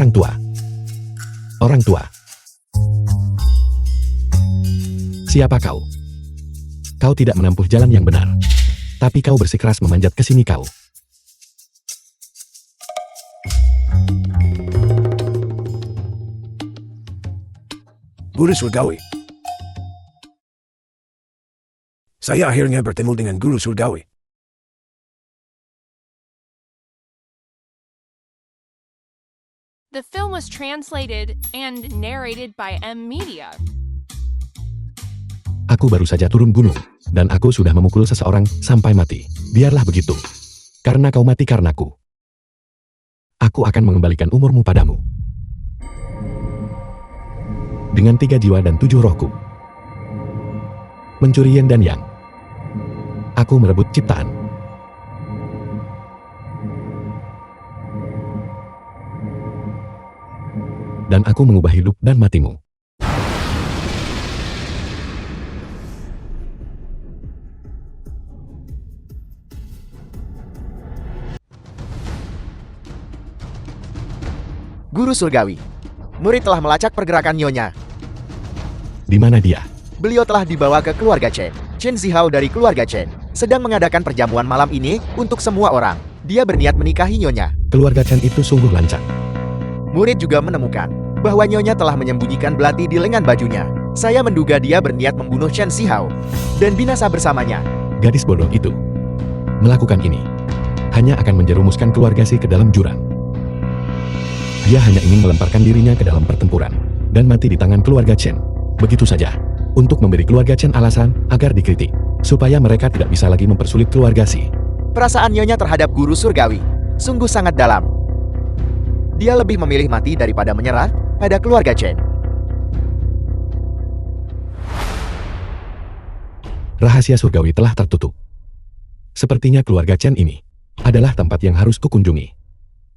Orang tua. Orang tua. Siapa kau? Kau tidak menempuh jalan yang benar. Tapi kau bersikeras memanjat ke sini kau. Guru Surgawi. Saya akhirnya bertemu dengan Guru Surgawi. The film was translated and narrated by M Media. Aku baru saja turun gunung, dan aku sudah memukul seseorang sampai mati. Biarlah begitu. Karena kau mati karenaku. Aku akan mengembalikan umurmu padamu. Dengan 3 jiwa dan 7 rohku. Mencuri yin dan yang. Aku merebut ciptaan. Dan aku mengubah hidup dan matimu. Guru Surgawi. Murid telah melacak pergerakan Nyonya. Di mana dia? Beliau telah dibawa ke keluarga Chen. Chen Zihao dari keluarga Chen sedang mengadakan perjamuan malam ini untuk semua orang. Dia berniat menikahi Nyonya. Keluarga Chen itu sungguh lancang. Murid juga menemukan bahwa Nyonya telah menyembunyikan belati di lengan bajunya. Saya menduga dia berniat membunuh Chen Zihao dan binasa bersamanya. Gadis bodoh itu melakukan ini hanya akan menjerumuskan keluarga Si ke dalam jurang. Dia hanya ingin melemparkan dirinya ke dalam pertempuran dan mati di tangan keluarga Chen. Begitu saja, untuk memberi keluarga Chen alasan agar dikritik, supaya mereka tidak bisa lagi mempersulit keluarga Si. Perasaan Nyonya terhadap Guru Surgawi sungguh sangat dalam. Dia lebih memilih mati daripada menyerah pada keluarga Chen. Rahasia surgawi telah tertutup. Sepertinya keluarga Chen ini adalah tempat yang harus kukunjungi.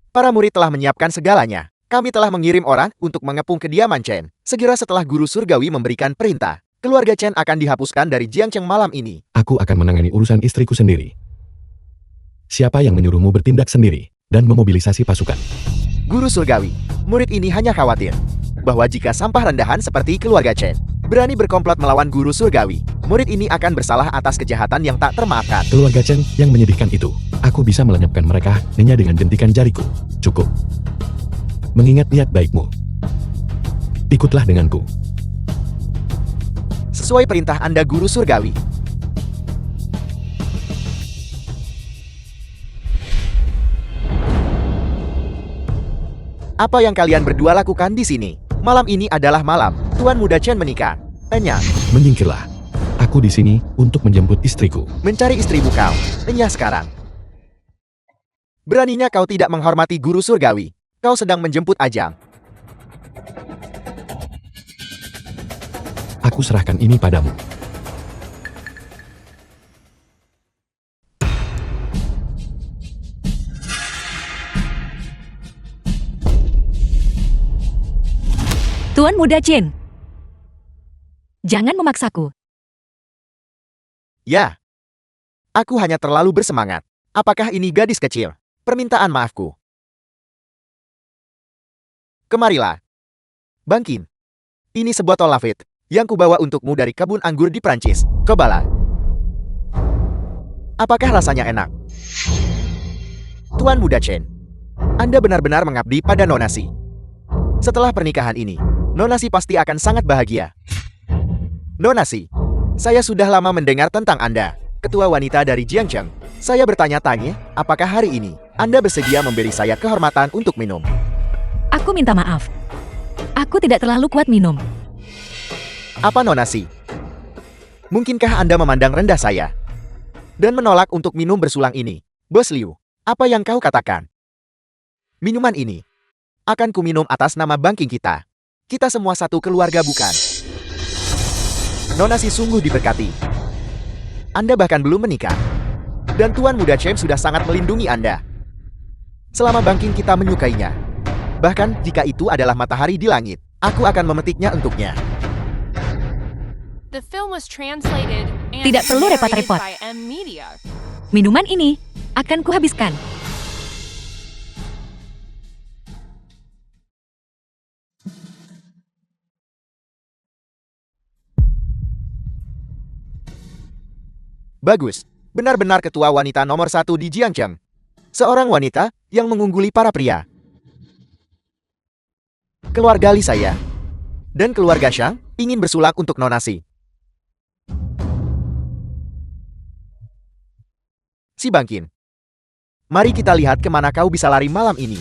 Para murid telah menyiapkan segalanya. Kami telah mengirim orang untuk mengepung kediaman Chen. Segera setelah Guru Surgawi memberikan perintah, keluarga Chen akan dihapuskan dari Jiangcheng malam ini. Aku akan menangani urusan istriku sendiri. Siapa yang menyuruhmu bertindak sendiri dan memobilisasi pasukan? Guru Surgawi, murid ini hanya khawatir bahwa jika sampah rendahan seperti keluarga Chen berani berkomplot melawan Guru Surgawi, murid ini akan bersalah atas kejahatan yang tak termaafkan. Keluarga Chen yang menyedihkan itu, aku bisa melenyapkan mereka hanya dengan jentikan jariku. Cukup. Mengingat niat baikmu, ikutlah denganku. Sesuai perintah Anda, Guru Surgawi. Apa yang kalian berdua lakukan di sini? Malam ini adalah malam Tuan Muda Chen menikah. Enya, Menyingkirlah. Aku di sini untuk menjemput istriku. mencari istrimu kau. Enya sekarang. Beraninya kau tidak menghormati Guru Surgawi. Kau sedang menjemput ajang. Aku serahkan ini padamu. Tuan Muda Chen, jangan memaksaku. Ya. Aku hanya terlalu bersemangat. Apakah ini gadis kecil? Permintaan maafku. Kemarilah. Bangkin. Ini sebuah tolafit yang kubawa untukmu dari kebun anggur di Prancis. Cobalah. Apakah rasanya enak? Tuan Muda Chen, Anda benar-benar mengabdi pada Nona Si. Setelah pernikahan ini, Nona Si pasti akan sangat bahagia. Nona Si, saya sudah lama mendengar tentang Anda, ketua wanita dari Jiangcheng. Saya bertanya-tanya, apakah hari ini Anda bersedia memberi saya kehormatan untuk minum? Aku minta maaf. Aku tidak terlalu kuat minum. Apa Nona Si? Mungkinkah Anda memandang rendah saya dan menolak untuk minum bersulang ini? Bos Liu, apa yang kau katakan? Minuman ini akan kuminum atas nama banking kita. Kita semua satu keluarga, bukan? Nona Si sungguh diberkati. Anda bahkan belum menikah. Dan Tuan Muda Chen sudah sangat melindungi Anda. Selama banking kita menyukainya. Bahkan jika itu adalah matahari di langit, aku akan memetiknya untuknya. The film was translated and Tidak perlu narrated repot-repot. by M Media. Minuman ini akan kuhabiskan. Bagus. Benar-benar ketua wanita nomor 1 di Jiangcheng. Seorang wanita yang mengungguli para pria. Keluarga Li saya dan keluarga Shang ingin bersulak untuk Nona Si. Si Bangkin. Mari kita lihat kemana kau bisa lari malam ini.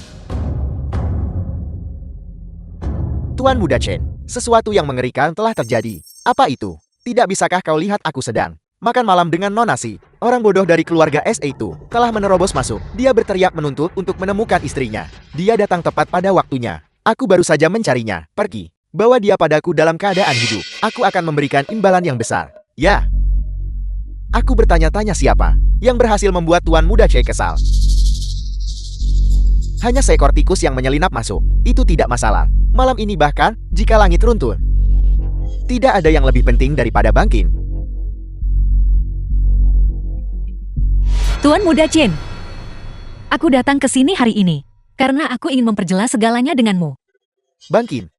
Tuan Muda Chen, sesuatu yang mengerikan telah terjadi. Apa itu? Tidak bisakah kau lihat aku sedang makan malam dengan Nona Si? Orang bodoh dari keluarga SE itu telah menerobos masuk. Dia berteriak menuntut untuk menemukan istrinya. Dia datang tepat pada waktunya. Aku baru saja mencarinya. Pergi. Bawa dia padaku dalam keadaan hidup. Aku akan memberikan imbalan yang besar. Ya. Aku bertanya-tanya siapa yang berhasil membuat Tuan Muda Chen kesal. Hanya seekor tikus yang menyelinap masuk. Itu tidak masalah. Malam ini bahkan, jika langit runtuh, tidak ada yang lebih penting daripada Bangkin. Tuan Muda Chen, aku datang ke sini hari ini karena aku ingin memperjelas segalanya denganmu. Bangkin,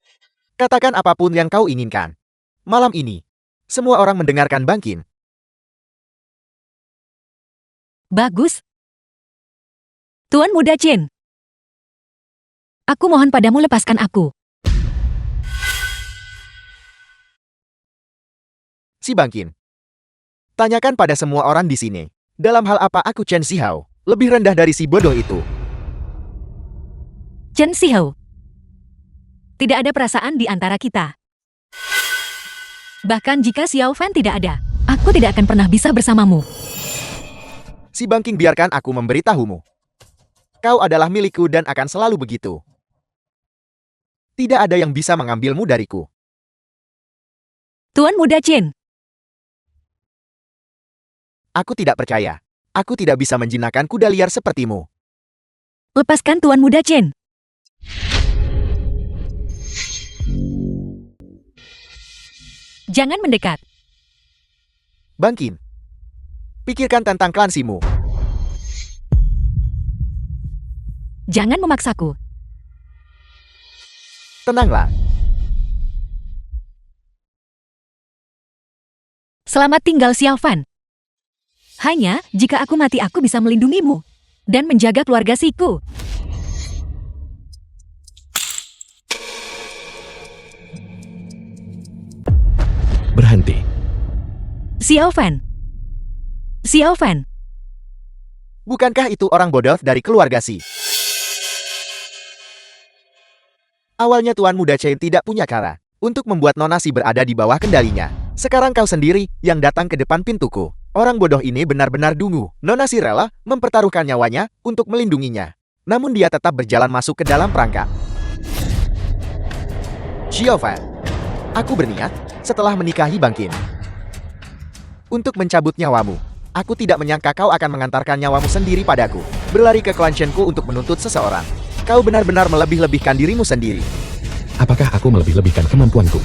katakan apapun yang kau inginkan. Malam ini, semua orang mendengarkan Bangkin. Bagus. Tuan Muda Chen, aku mohon padamu lepaskan aku. Si Bangkin, tanyakan pada semua orang di sini. Dalam hal apa aku Chen Xihao lebih rendah dari si bodoh itu? Chen Xihao, tidak ada perasaan di antara kita. Bahkan jika Xiao Fan tidak ada, aku tidak akan pernah bisa bersamamu. Si Bangkin, biarkan aku memberitahumu. Kau adalah milikku dan akan selalu begitu. Tidak ada yang bisa mengambilmu dariku. Tuan Muda Chen, Aku tidak percaya. Aku tidak bisa menjinakkan kuda liar sepertimu. lepaskan Tuan Muda Chen. Jangan mendekat. Bangkin, pikirkan tentang klansimu. Jangan memaksaku. Tenanglah. Selamat tinggal Xiao Fan. Hanya jika aku mati aku bisa melindungimu dan menjaga keluarga Siku. Berhenti. Xiao Fan. Xiao Fan. Bukankah itu orang bodoh dari keluarga Si? Awalnya Tuan Muda Chen tidak punya cara untuk membuat Nona Si berada di bawah kendalinya. Sekarang kau sendiri yang datang ke depan pintuku. Orang bodoh ini benar-benar dungu. Nona Si rela mempertaruhkan nyawanya untuk melindunginya. Namun dia tetap berjalan masuk ke dalam perangkap. Xiao Fan, aku berniat setelah menikahi Bangkin untuk mencabut nyawamu. Aku tidak menyangka kau akan mengantarkan nyawamu sendiri padaku. Berlari ke klan Shenku untuk menuntut seseorang. Kau benar-benar melebih-lebihkan dirimu sendiri. Apakah aku melebih-lebihkan kemampuanku?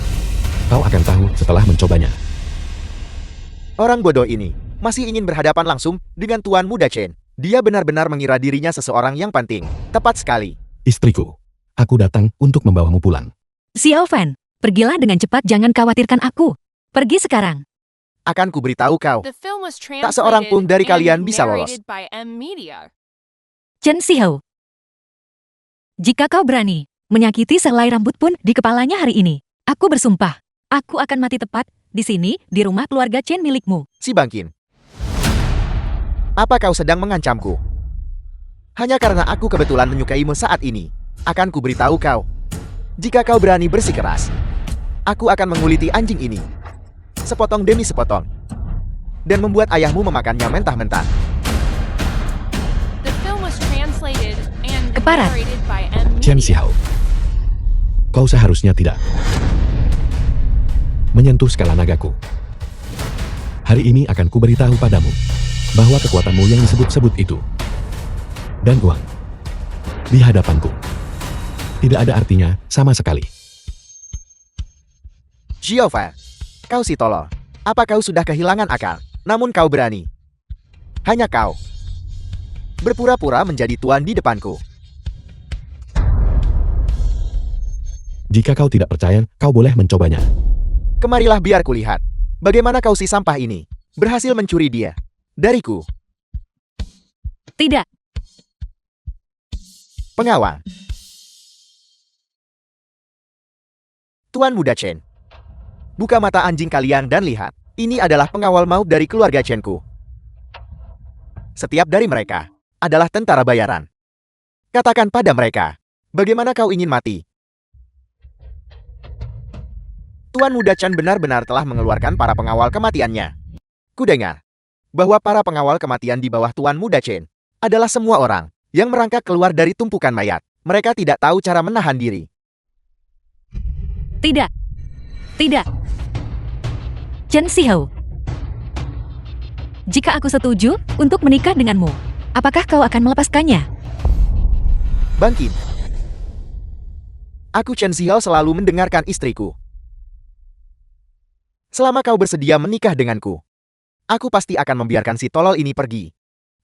Kau akan tahu setelah mencobanya. Orang bodoh ini masih ingin berhadapan langsung dengan Tuan Muda Chen. Dia benar-benar mengira dirinya seseorang yang penting. Tepat sekali. Istriku, aku datang untuk membawamu pulang. Xiao Fan, pergilah dengan cepat, jangan khawatirkan aku. Pergi sekarang. Akan kuberitahu kau. The film was Tak seorang pun dari translated kalian and bisa lolos. narrated by M Media. Chen Xihao, jika kau berani menyakiti sehelai rambut pun di kepalanya hari ini, aku bersumpah, aku akan mati tepat di sini, di rumah keluarga Chen milikmu. Si Bangkin, apa kau sedang mengancamku? Hanya karena aku kebetulan menyukaimu saat ini, akan kuberitahu kau. Jika kau berani bersikeras, aku akan menguliti anjing ini, sepotong demi sepotong, dan membuat ayahmu memakannya mentah-mentah. The film was translated and Keparat. narrated by M Chen Media. Xiao, kau seharusnya tidak menyentuh skala nagaku. Hari ini akan kuberitahu padamu bahwa kekuatanmu yang disebut-sebut itu dan uang di hadapanku tidak ada artinya sama sekali. Xiao Fan, kau si tolol. Apa kau sudah kehilangan akal? Namun kau berani. Hanya kau berpura-pura menjadi tuan di depanku. Jika kau tidak percaya, kau boleh mencobanya. Kemarilah biar kulihat. Bagaimana kau si sampah ini berhasil mencuri dia. Dariku. Tidak. Pengawal. Tuan Muda Chen. Buka mata anjing kalian dan lihat. Ini adalah pengawal maut dari keluarga Chen-ku. Setiap dari mereka adalah tentara bayaran. Katakan pada mereka, bagaimana kau ingin mati? Tuan Muda Chen benar-benar telah mengeluarkan para pengawal kematiannya. Kudengar bahwa para pengawal kematian di bawah Tuan Muda Chen adalah semua orang yang merangkak keluar dari tumpukan mayat. Mereka tidak tahu cara menahan diri. Tidak. Tidak. Chen Xiao. Jika aku setuju untuk menikah denganmu, apakah kau akan melepaskannya? Bangkin. Aku Chen Xiao selalu mendengarkan istriku. Selama kau bersedia menikah denganku, aku pasti akan membiarkan si tolol ini pergi.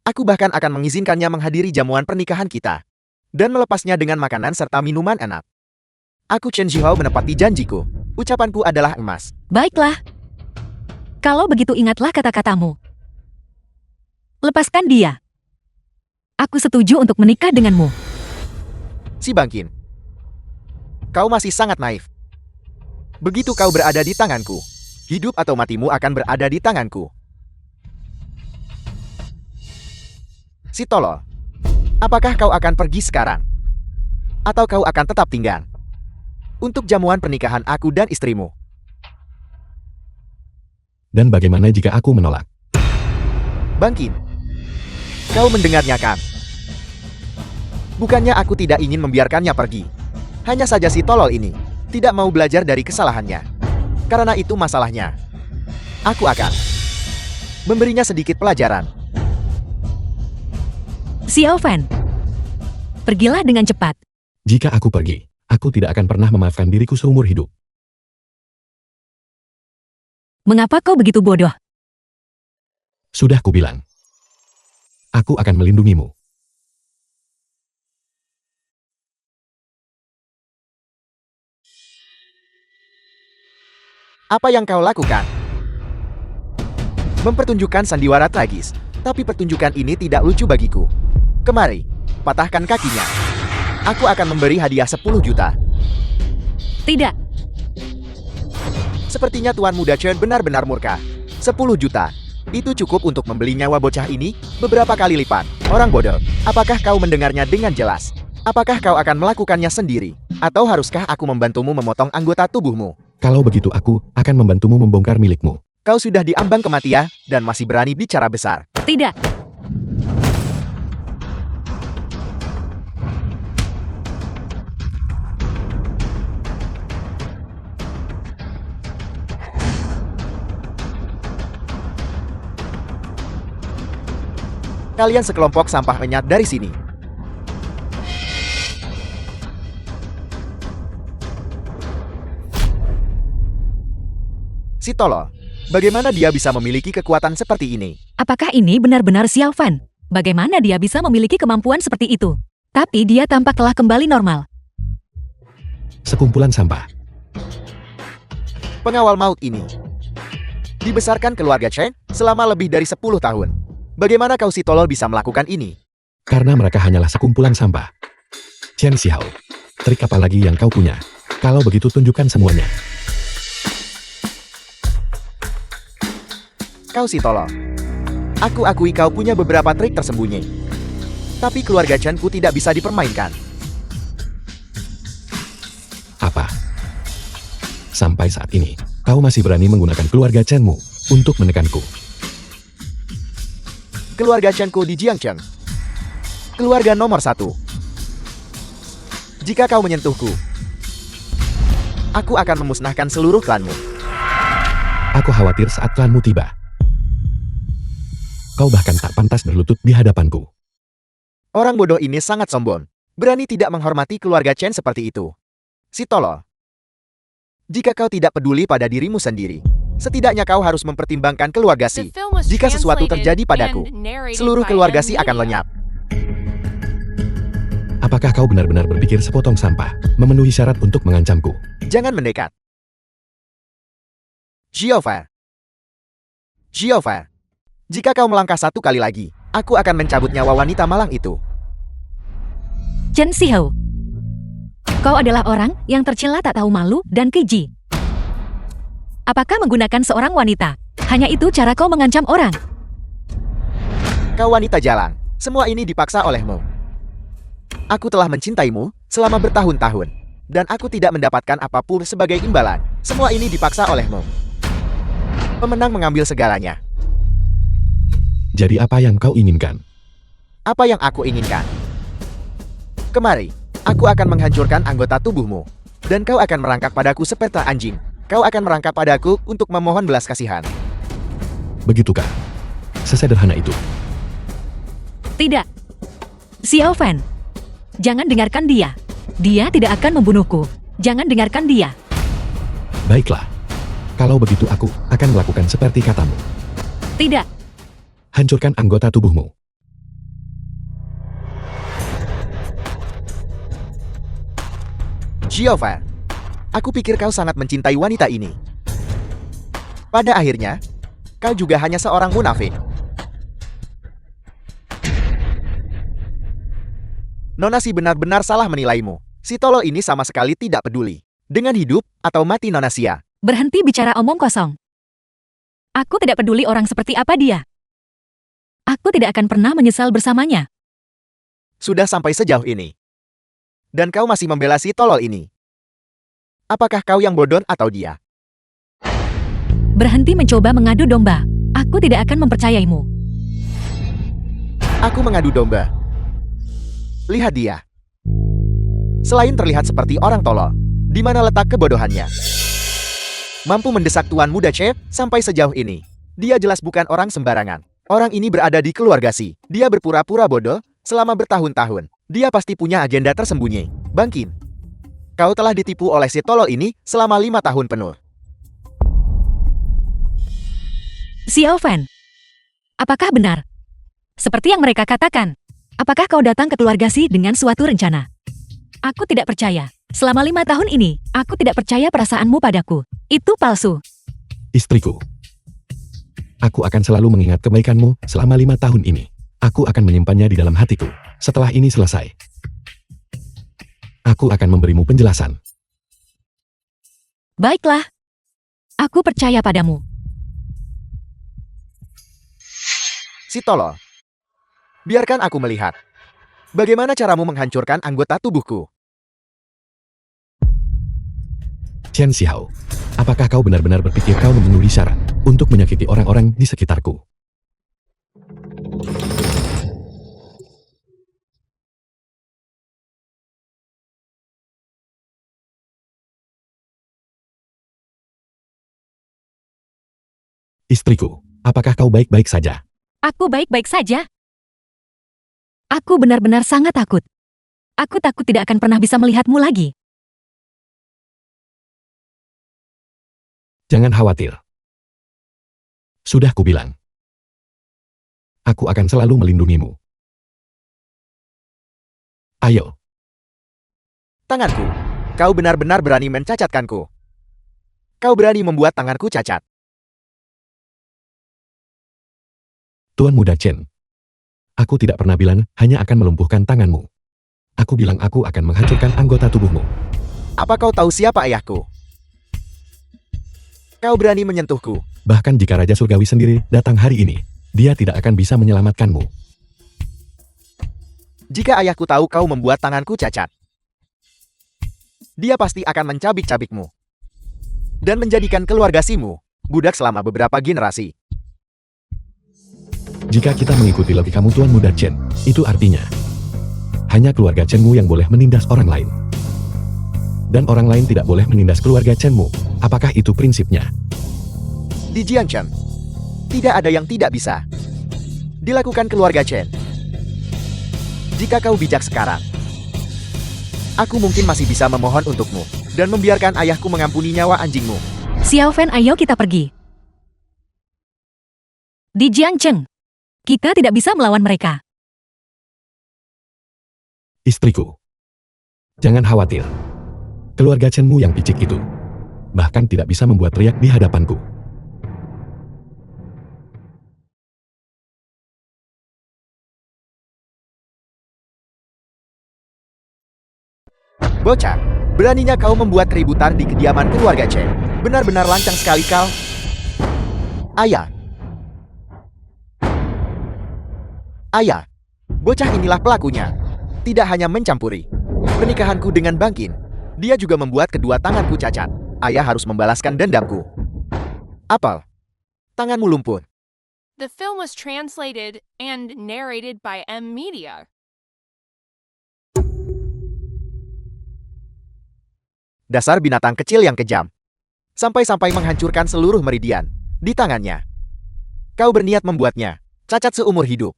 Aku bahkan akan mengizinkannya menghadiri jamuan pernikahan kita dan melepasnya dengan makanan serta minuman enak. Aku Chen Xiao menepati janjiku. Ucapanku adalah emas. Baiklah. Kalau begitu ingatlah kata-katamu. Lepaskan dia. Aku setuju untuk menikah denganmu. Si Bangkin. Kau masih sangat naif. Begitu kau berada di tanganku, hidup atau matimu akan berada di tanganku. Si tolol. Apakah kau akan pergi sekarang? Atau kau akan tetap tinggal? Untuk jamuan pernikahan aku dan istrimu. Dan bagaimana jika aku menolak? Bangkin. Kau mendengarnya kan? Bukannya aku tidak ingin membiarkannya pergi. Hanya saja si tolol ini tidak mau belajar dari kesalahannya. Karena itu masalahnya. Aku akan memberinya sedikit pelajaran. Xiao Fan. Pergilah dengan cepat. Jika aku pergi, aku tidak akan pernah memaafkan diriku seumur hidup. Mengapa kau begitu bodoh? Sudah kubilang. Aku akan melindungimu. Apa yang kau lakukan? Mempertunjukkan sandiwara tragis. Tapi pertunjukan ini tidak lucu bagiku. Kemari, patahkan kakinya. Aku akan memberi hadiah 10 juta. Tidak. Sepertinya Tuan Muda Chen benar-benar murka. 10 juta. Itu cukup untuk membeli nyawa bocah ini beberapa kali lipat. Orang bodoh, apakah kau mendengarnya dengan jelas? Apakah kau akan melakukannya sendiri? Atau haruskah aku membantumu memotong anggota tubuhmu? Kalau begitu aku akan membantumu membongkar milikmu. Kau sudah diambang kematian dan masih berani bicara besar. Tidak. Kalian sekelompok sampah penyat dari sini. Si tolol. Bagaimana dia bisa memiliki kekuatan seperti ini? Apakah ini benar-benar Xiao Fan? Bagaimana dia bisa memiliki kemampuan seperti itu? Tapi dia tampak telah kembali normal. Sekumpulan sampah. Pengawal maut ini dibesarkan keluarga Chen selama lebih dari 10 tahun. Bagaimana kau si tolol bisa melakukan ini? Karena mereka hanyalah sekumpulan sampah. Chen Xiao, trik apa lagi yang kau punya? Kalau begitu tunjukkan semuanya. Kau si tolol. Aku akui kau punya beberapa trik tersembunyi. Tapi keluarga Chen-ku tidak bisa dipermainkan. Apa? Sampai saat ini, kau masih berani menggunakan keluarga Chen-mu untuk menekanku. Keluarga Chen-ku di Jiangcheng. Keluarga nomor 1. Jika kau menyentuhku, aku akan memusnahkan seluruh klanmu. Aku khawatir saat klanmu tiba. Kau bahkan tak pantas berlutut di hadapanku. Orang bodoh ini sangat sombong. Berani tidak menghormati keluarga Chen seperti itu. Si tolol. Jika kau tidak peduli pada dirimu sendiri, setidaknya kau harus mempertimbangkan keluarga Si. The film was Jika sesuatu translated terjadi padaku, and narrated seluruh by keluarga Si M. akan Media. lenyap. Apakah kau benar-benar berpikir sepotong sampah memenuhi syarat untuk mengancamku? Jangan mendekat. Xiaofan. Xiaofan. Jika kau melangkah satu kali lagi, aku akan mencabut nyawa wanita malang itu. Chen Xiao. Kau adalah orang yang tercela tak tahu malu dan keji. Apakah menggunakan seorang wanita? Hanya itu cara kau mengancam orang? Kau wanita jalang, semua ini dipaksa olehmu. Aku telah mencintaimu selama bertahun-tahun, dan aku tidak mendapatkan apapun sebagai imbalan. Semua ini dipaksa olehmu. Pemenang mengambil segalanya. Jadi apa yang kau inginkan? Apa yang aku inginkan? Kemari, aku akan menghancurkan anggota tubuhmu, dan kau akan merangkak padaku seperti anjing. Kau akan merangkak padaku untuk memohon belas kasihan. Begitukah? Sesederhana itu. Tidak. Xiao Fan. Jangan dengarkan dia. Dia tidak akan membunuhku. Jangan dengarkan dia. Baiklah. Kalau begitu aku akan melakukan seperti katamu. Tidak. Hancurkan anggota tubuhmu. Xiaofan, aku pikir kau sangat mencintai wanita ini. Pada akhirnya, kau juga hanya seorang munafik. Nona Si benar-benar salah menilaimu. Si tolol ini sama sekali tidak peduli dengan hidup atau mati Nona Sia. Berhenti bicara omong kosong. Aku tidak peduli orang seperti apa dia. Aku tidak akan pernah menyesal bersamanya. Sudah sampai sejauh ini. Dan kau masih membela si tolol ini. Apakah kau yang bodoh atau dia? Berhenti mencoba mengadu domba. Aku tidak akan mempercayaimu. Aku mengadu domba. Lihat dia. Selain terlihat seperti orang tolol, di mana letak kebodohannya? Mampu mendesak Tuan Muda Chef sampai sejauh ini. Dia jelas bukan orang sembarangan. Orang ini berada di keluarga Si. Dia berpura-pura bodoh selama bertahun-tahun. Dia pasti punya agenda tersembunyi. Bangkin. Kau telah ditipu oleh si tolol ini selama 5 tahun penuh. Xiao Fan. Apakah benar? Seperti yang mereka katakan. Apakah kau datang ke keluarga Si dengan suatu rencana? Aku tidak percaya. Selama 5 tahun ini, aku tidak percaya perasaanmu padaku. Itu palsu. Istriku. Aku akan selalu mengingat kebaikanmu selama 5 tahun ini. Aku akan menyimpannya di dalam hatiku. Setelah ini selesai, aku akan memberimu penjelasan. Baiklah. Aku percaya padamu. Si tolol. Biarkan aku melihat. Bagaimana caramu menghancurkan anggota tubuhku? Chen Xiao, apakah kau benar-benar berpikir kau memenuhi syarat untuk menyakiti orang-orang di sekitarku? Istriku, apakah kau baik-baik saja? Aku baik-baik saja. Aku benar-benar sangat takut. Aku takut tidak akan pernah bisa melihatmu lagi. Jangan khawatir. Sudah kubilang. Aku akan selalu melindungimu. Ayo. Tanganku. Kau benar-benar berani mencacatkanku. Kau berani membuat tanganku cacat. Tuan Muda Chen. Aku tidak pernah bilang hanya akan melumpuhkan tanganmu. Aku bilang aku akan menghancurkan anggota tubuhmu. Apa kau tahu siapa ayahku? Kau berani menyentuhku. Bahkan jika Raja Surgawi sendiri datang hari ini, dia tidak akan bisa menyelamatkanmu. Jika ayahku tahu kau membuat tanganku cacat, dia pasti akan mencabik-cabikmu. Dan menjadikan keluarga Simu budak selama beberapa generasi. Jika kita mengikuti logikamu Tuan Muda Chen, itu artinya hanya keluarga Chenmu yang boleh menindas orang lain. Dan orang lain tidak boleh menindas keluarga Chenmu. Apakah itu prinsipnya? Di Jiangchen, tidak ada yang tidak bisa dilakukan keluarga Chen. Jika kau bijak sekarang, aku mungkin masih bisa memohon untukmu dan membiarkan ayahku mengampuni nyawa anjingmu. Xiao Fan, ayo kita pergi. Di Jiangcheng, kita tidak bisa melawan mereka. Istriku. Jangan khawatir. Keluarga Chenmu yang picik itu bahkan tidak bisa membuat riak di hadapanku. Bocah, beraninya kau membuat keributan di kediaman keluarga Chen. Benar-benar lancang sekali kau. Ayah. Ayah, bocah inilah pelakunya. Tidak hanya mencampuri pernikahanku dengan Bangkin, dia juga membuat kedua tanganku cacat. Ayah harus membalaskan dendamku. Apel, tanganmu lumpur. The film was translated and narrated by M Media. Dasar binatang kecil yang kejam. Sampai-sampai menghancurkan seluruh meridian di tangannya. Kau berniat membuatnya cacat seumur hidup.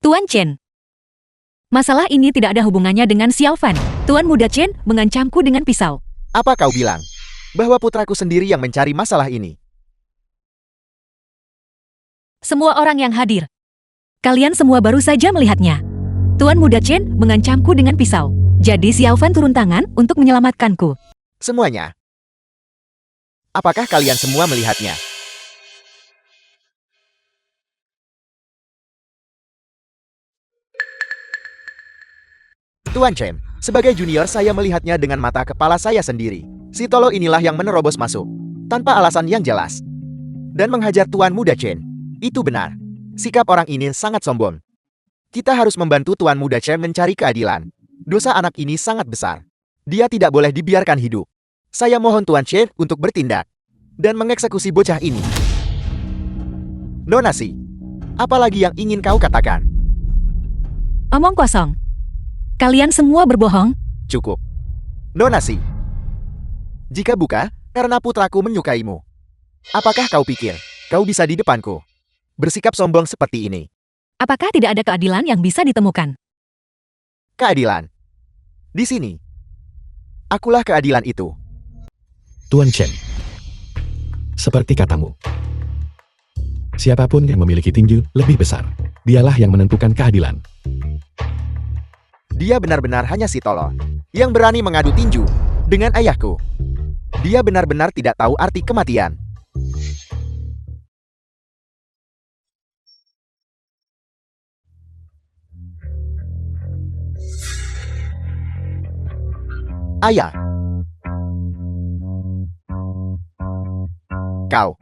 Tuan Chen. Masalah ini tidak ada hubungannya dengan Xiao Fan. Tuan muda Chen mengancamku dengan pisau. Apa kau bilang? Bahwa putraku sendiri yang mencari masalah ini. Semua orang yang hadir. Kalian semua baru saja melihatnya. Tuan muda Chen mengancamku dengan pisau. Jadi Xiao Fan turun tangan untuk menyelamatkanku. Semuanya. Apakah kalian semua melihatnya? Tuan Chen, sebagai junior saya melihatnya dengan mata kepala saya sendiri. Si tolo inilah yang menerobos masuk, tanpa alasan yang jelas, dan menghajar Tuan muda Chen. Itu benar. Sikap orang ini sangat sombong. Kita harus membantu Tuan muda Chen mencari keadilan. Dosa anak ini sangat besar. Dia tidak boleh dibiarkan hidup. Saya mohon Tuan Chen untuk bertindak dan mengeksekusi bocah ini. Nonasi, apalagi yang ingin kau katakan? Omong kosong. Kalian semua berbohong. Cukup. Nonasi. Jika bukan karena putraku menyukaimu, apakah kau pikir kau bisa di depanku bersikap sombong seperti ini? Apakah tidak ada keadilan yang bisa ditemukan? Keadilan. Di sini. Akulah keadilan itu. Tuan Chen. Seperti katamu. Siapapun yang memiliki tinju lebih besar, dialah yang menentukan keadilan. Dia benar-benar hanya si tolol yang berani mengadu tinju dengan ayahku. Dia benar-benar tidak tahu arti kematian. Ayah. Kau.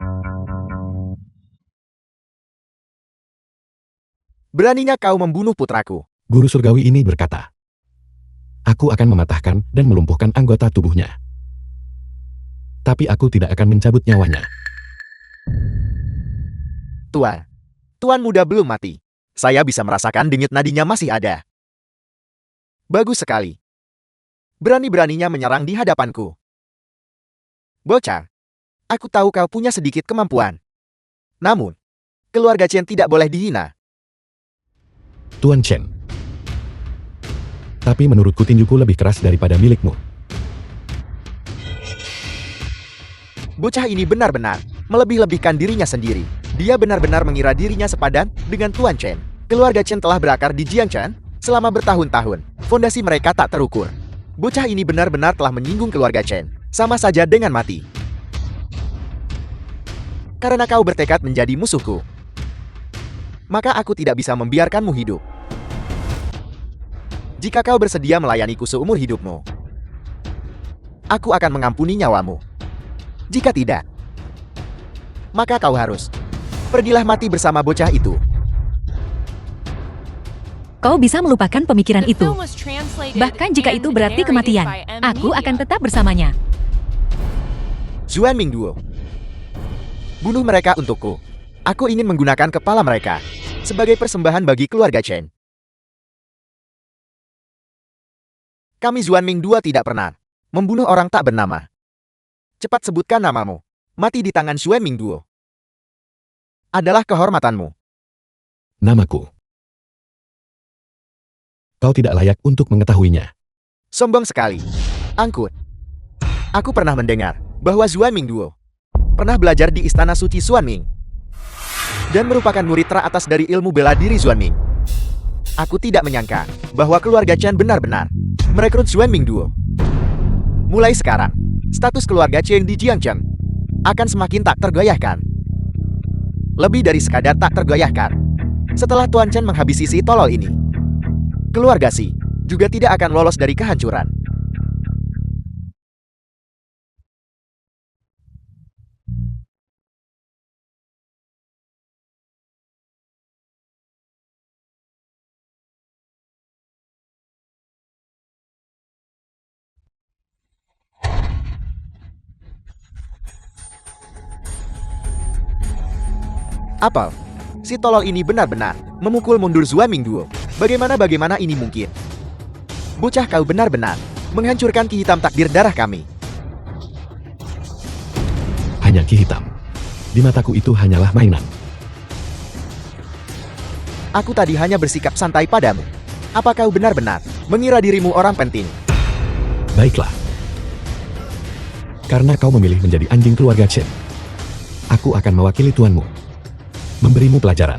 Beraninya kau membunuh putraku. Guru surgawi ini berkata, "Aku akan mematahkan dan melumpuhkan anggota tubuhnya. Tapi aku tidak akan mencabut nyawanya." Tuan muda belum mati. Saya bisa merasakan denyut nadinya masih ada. Bagus sekali. Berani-beraninya menyerang di hadapanku. Bocah, aku tahu kau punya sedikit kemampuan. Namun, keluarga Chen tidak boleh dihina. Tuan Chen. Tapi menurutku tinjuku lebih keras daripada milikmu. Bocah ini benar-benar melebih-lebihkan dirinya sendiri. Dia benar-benar mengira dirinya sepadan dengan Tuan Chen. Keluarga Chen telah berakar di Jiangchen selama bertahun-tahun. Fondasi mereka tak terukur. Bocah ini benar-benar telah menyinggung keluarga Chen. Sama saja dengan mati. Karena kau bertekad menjadi musuhku, maka aku tidak bisa membiarkanmu hidup. Jika kau bersedia melayaniku seumur hidupmu, aku akan mengampuni nyawamu. Jika tidak, maka kau harus pergilah mati bersama bocah itu. Kau bisa melupakan pemikiran The itu. film was translated Bahkan jika and itu berarti narrated kematian, by M aku akan Media. tetap bersamanya. Zuan Mingduo. Bunuh mereka untukku. Aku ingin menggunakan kepala mereka sebagai persembahan bagi keluarga Chen. Kami Zuan Mingduo tidak pernah membunuh orang tak bernama. Cepat sebutkan namamu. Mati di tangan Zuan Mingduo adalah kehormatanmu. Namaku. Kau tidak layak untuk mengetahuinya. Sombong sekali. Angkut. Aku pernah mendengar bahwa Zuan Mingduo pernah belajar di Istana Suci Xuanming dan merupakan murid teratas dari ilmu bela diri Xuanming. Aku tidak menyangka bahwa keluarga Chen benar-benar merekrut Zuan Mingduo. Mulai sekarang, status keluarga Chen di Jiangchen akan semakin tak tergoyahkan. Lebih dari sekadar tak tergoyahkan. Setelah Tuan Chen menghabisi si tolol ini, keluarga Si juga tidak akan lolos dari kehancuran. Apel, si tolol ini benar-benar memukul mundur Zuan Mingduo. Bagaimana ini mungkin? Bocah, kau benar-benar menghancurkan Ki Hitam takdir darah kami. Hanya Ki Hitam. Di mataku itu hanyalah mainan. Aku tadi hanya bersikap santai padamu. Apa kau benar-benar mengira dirimu orang penting? Baiklah. Karena kau memilih menjadi anjing keluarga Chen, aku akan mewakili tuanmu. Memberimu pelajaran.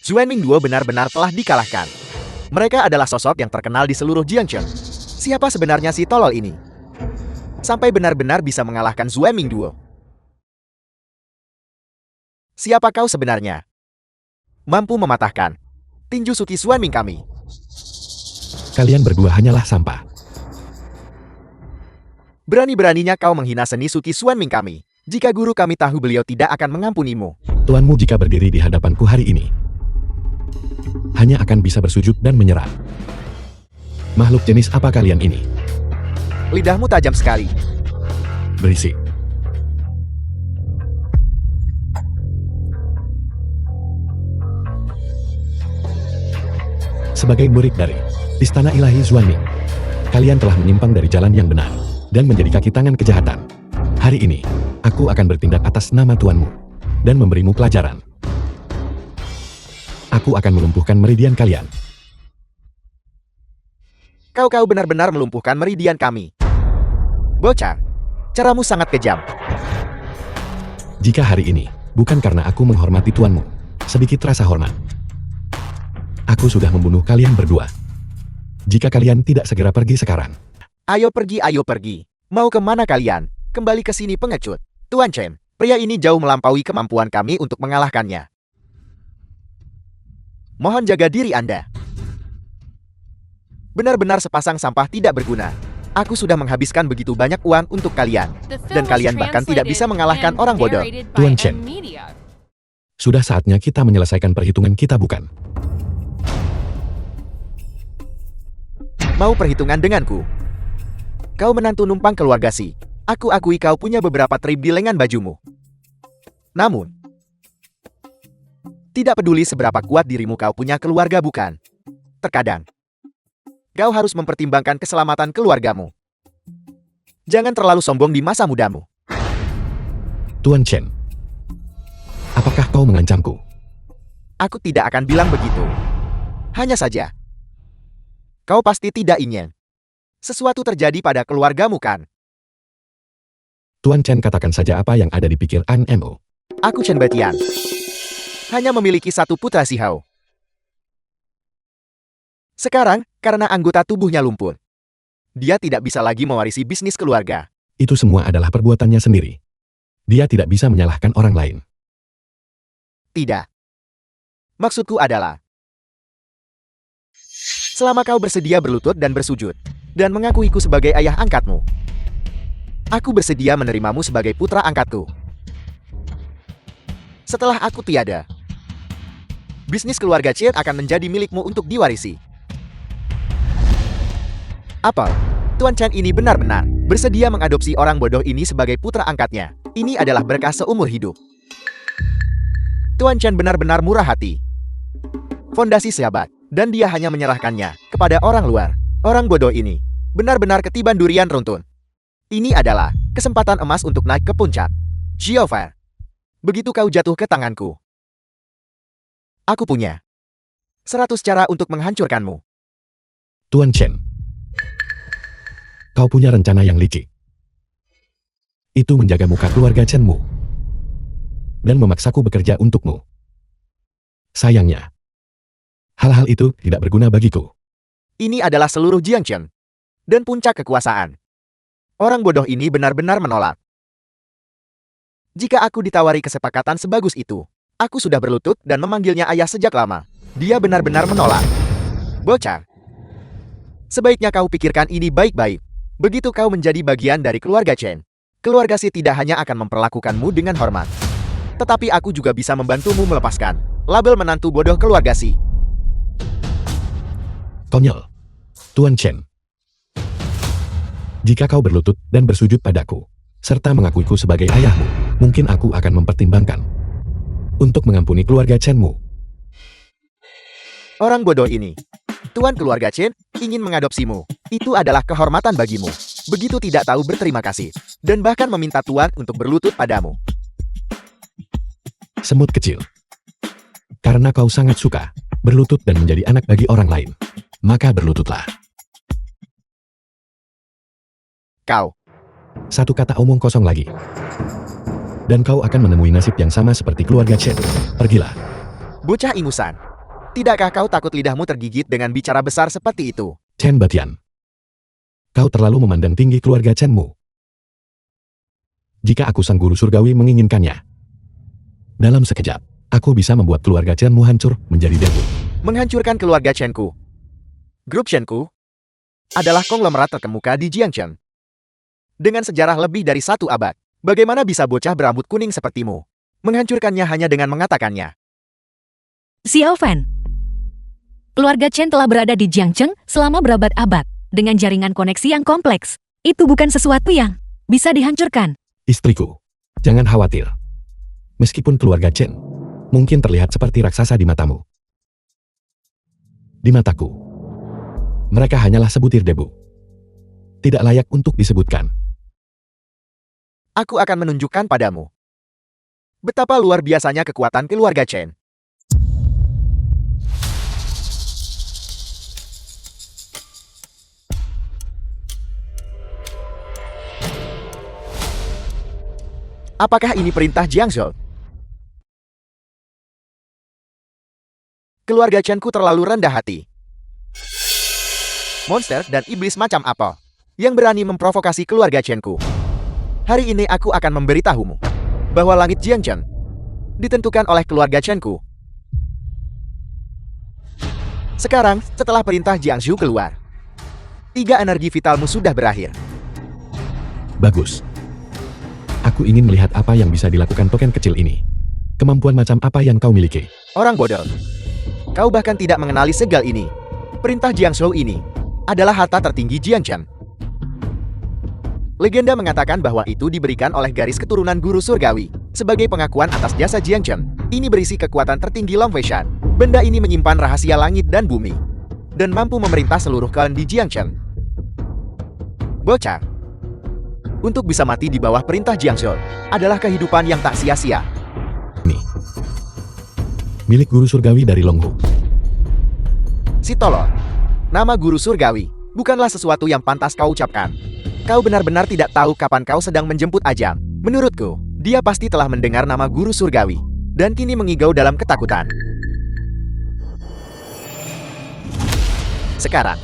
Zuan Mingduo benar-benar telah dikalahkan. Mereka adalah sosok yang terkenal di seluruh Jiangchen. Siapa sebenarnya si tolol ini? Sampai benar-benar bisa mengalahkan Zuan Mingduo. Siapa kau sebenarnya? Mampu mematahkan tinju Suki Zuan Ming kami. Kalian berdua hanyalah sampah. Berani-beraninya kau menghina seni Suki Zuan Ming kami. Jika guru kami tahu, beliau tidak akan mengampunimu. Tuanmu jika berdiri di hadapanku hari ini, hanya akan bisa bersujud dan menyerah. Makhluk jenis apa kalian ini? Lidahmu tajam sekali. Berisik. Sebagai murid dari Istana Ilahi Zuanming, kalian telah menyimpang dari jalan yang benar dan menjadi kaki tangan kejahatan. Hari ini, aku akan bertindak atas nama tuanmu dan memberimu pelajaran. Aku akan melumpuhkan meridian kalian. Kau benar-benar melumpuhkan meridian kami. Bocah, caramu sangat kejam. Jika hari ini, bukan karena aku menghormati tuanmu, sedikit rasa hormat, aku sudah membunuh kalian berdua. Jika kalian tidak segera pergi sekarang. Ayo pergi. Mau kemana kalian? Kembali ke sini pengecut. Tuan Chen, pria ini jauh melampaui kemampuan kami untuk mengalahkannya. Mohon jaga diri Anda. Benar-benar sepasang sampah tidak berguna. Aku sudah menghabiskan begitu banyak uang untuk kalian. Dan kalian bahkan tidak bisa mengalahkan orang bodoh. Tuan Chen, sudah saatnya kita menyelesaikan perhitungan kita, bukan? Mau perhitungan denganku? Kau menantu numpang keluarga Si. Aku akui kau punya beberapa trip di lengan bajumu. Namun, tidak peduli seberapa kuat dirimu, kau punya keluarga, bukan? Terkadang, kau harus mempertimbangkan keselamatan keluargamu. Jangan terlalu sombong di masa mudamu. Tuan Chen, apakah kau mengancamku? Aku tidak akan bilang begitu. Hanya saja, kau pasti tidak ingin sesuatu terjadi pada keluargamu, kan? Tuan Chen, katakan saja apa yang ada di pikiran Mo. Aku Chen Batian. Hanya memiliki satu putra Si Hao. Sekarang, karena anggota tubuhnya lumpuh, dia tidak bisa lagi mewarisi bisnis keluarga. Itu semua adalah perbuatannya sendiri. Dia tidak bisa menyalahkan orang lain. Tidak. Maksudku adalah, selama kau bersedia berlutut dan bersujud, dan mengakuiku sebagai ayah angkatmu, aku bersedia menerimamu sebagai putra angkatku. Setelah aku tiada, bisnis keluarga Chen akan menjadi milikmu untuk diwarisi. Apa? Tuan Chen ini benar-benar bersedia mengadopsi orang bodoh ini sebagai putra angkatnya. Ini adalah berkah seumur hidup. Tuan Chen benar-benar murah hati. Fondasi sahabat, dan dia hanya menyerahkannya kepada orang luar. Orang bodoh ini benar-benar ketiban durian runtun. Ini adalah kesempatan emas untuk naik ke puncak. Xiaofan, begitu kau jatuh ke tanganku, aku punya 100 cara untuk menghancurkanmu. Tuan Chen, kau punya rencana yang licik. Itu menjaga muka keluarga Chenmu dan memaksaku bekerja untukmu. Sayangnya, hal-hal itu tidak berguna bagiku. Ini adalah seluruh Jiangchen dan puncak kekuasaan. Orang bodoh ini benar-benar menolak. Jika aku ditawari kesepakatan sebagus itu, aku sudah berlutut dan memanggilnya ayah sejak lama. Dia benar-benar menolak. Bocah, Sebaiknya kau pikirkan ini baik-baik. Begitu kau menjadi bagian dari keluarga Chen, keluarga Si tidak hanya akan memperlakukanmu dengan hormat, tetapi aku juga bisa membantumu melepaskan label menantu bodoh keluarga Si. Konyol. Tuan Chen. Jika kau berlutut dan bersujud padaku, serta mengakuiku sebagai ayahmu, mungkin aku akan mempertimbangkan untuk mengampuni keluarga Chenmu. Orang bodoh ini. Tuan keluarga Chen ingin mengadopsimu. Itu adalah kehormatan bagimu. Begitu tidak tahu berterima kasih. Dan bahkan meminta Tuan untuk berlutut padamu. Semut kecil. Karena kau sangat suka berlutut dan menjadi anak bagi orang lain, maka berlututlah. Kau. Satu kata omong kosong lagi. Dan kau akan menemui nasib yang sama seperti keluarga Chen. Pergilah. Bocah ingusan. Tidakkah kau takut lidahmu tergigit dengan bicara besar seperti itu? Chen Batian. Kau terlalu memandang tinggi keluarga Chenmu. Jika aku sang guru surgawi menginginkannya, dalam sekejap, aku bisa membuat keluarga Chenmu hancur menjadi debu. Menghancurkan keluarga Chenku. Grup Chenku adalah konglomerat terkemuka di Jiangchen. Dengan sejarah lebih dari 1 abad, bagaimana bisa bocah berambut kuning sepertimu menghancurkannya hanya dengan mengatakannya? Xiao Fan. Keluarga Chen telah berada di Jiangcheng selama berabad-abad, dengan jaringan koneksi yang kompleks. Itu bukan sesuatu yang bisa dihancurkan. Istriku, jangan khawatir. Meskipun keluarga Chen mungkin terlihat seperti raksasa di matamu, di mataku, mereka hanyalah sebutir debu. Tidak layak untuk disebutkan. Aku akan menunjukkan padamu betapa luar biasanya kekuatan keluarga Chen. Apakah ini perintah Jiangzhou? Keluarga Chenku terlalu rendah hati. Monster dan iblis macam apa yang berani memprovokasi keluarga Chenku? Hari ini aku akan memberitahumu bahwa langit Jiangchen ditentukan oleh keluarga Chenku. Sekarang, setelah perintah Jiangzhou keluar, 3 energi vitalmu sudah berakhir. Bagus. Aku ingin melihat apa yang bisa dilakukan token kecil ini. Kemampuan macam apa yang kau miliki? Orang bodoh. Kau bahkan tidak mengenali segal ini. Perintah Jiangzhou ini adalah harta tertinggi Jiangchen. Legenda mengatakan bahwa itu diberikan oleh garis keturunan guru surgawi sebagai pengakuan atas jasa Jiangchen. Ini berisi kekuatan tertinggi Long Weishan. Benda ini menyimpan rahasia langit dan bumi dan mampu memerintah seluruh klan di Jiangchen. Bocah, untuk bisa mati di bawah perintah Jiangzhou adalah kehidupan yang tak sia-sia. Nih. Milik guru surgawi dari Longhu. Si tolol. Nama guru surgawi bukanlah sesuatu yang pantas kau ucapkan. Kau benar-benar tidak tahu kapan kau sedang menjemput ajal. Menurutku, dia pasti telah mendengar nama guru surgawi dan kini mengigau dalam ketakutan. Sekarang,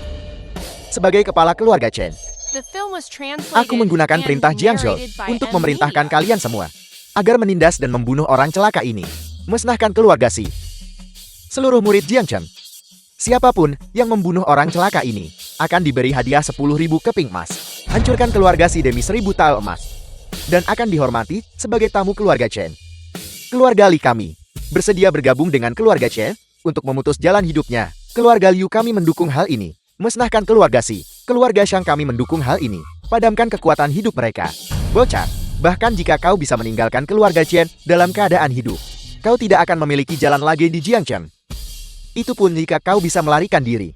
sebagai kepala keluarga Chen, The film was translated aku menggunakan and perintah Jiangzhou narrated by untuk M. memerintahkan Media. kalian semua agar menindas dan membunuh orang celaka ini. Musnahkan keluarga Si. Seluruh murid Jiangchen. Siapapun yang membunuh orang celaka ini akan diberi hadiah 10.000 keping emas. Hancurkan keluarga Si demi 1.000 tael emas. Dan akan dihormati sebagai tamu keluarga Chen. Keluarga Li kami bersedia bergabung dengan keluarga Chen untuk memutus jalan hidupnya. Keluarga Liu kami mendukung hal ini. Musnahkan keluarga Si. Keluarga Shang kami mendukung hal ini. Padamkan kekuatan hidup mereka. Bocah, bahkan jika kau bisa meninggalkan keluarga Chen dalam keadaan hidup, kau tidak akan memiliki jalan lagi di Jiangchen. Itu pun jika kau bisa melarikan diri.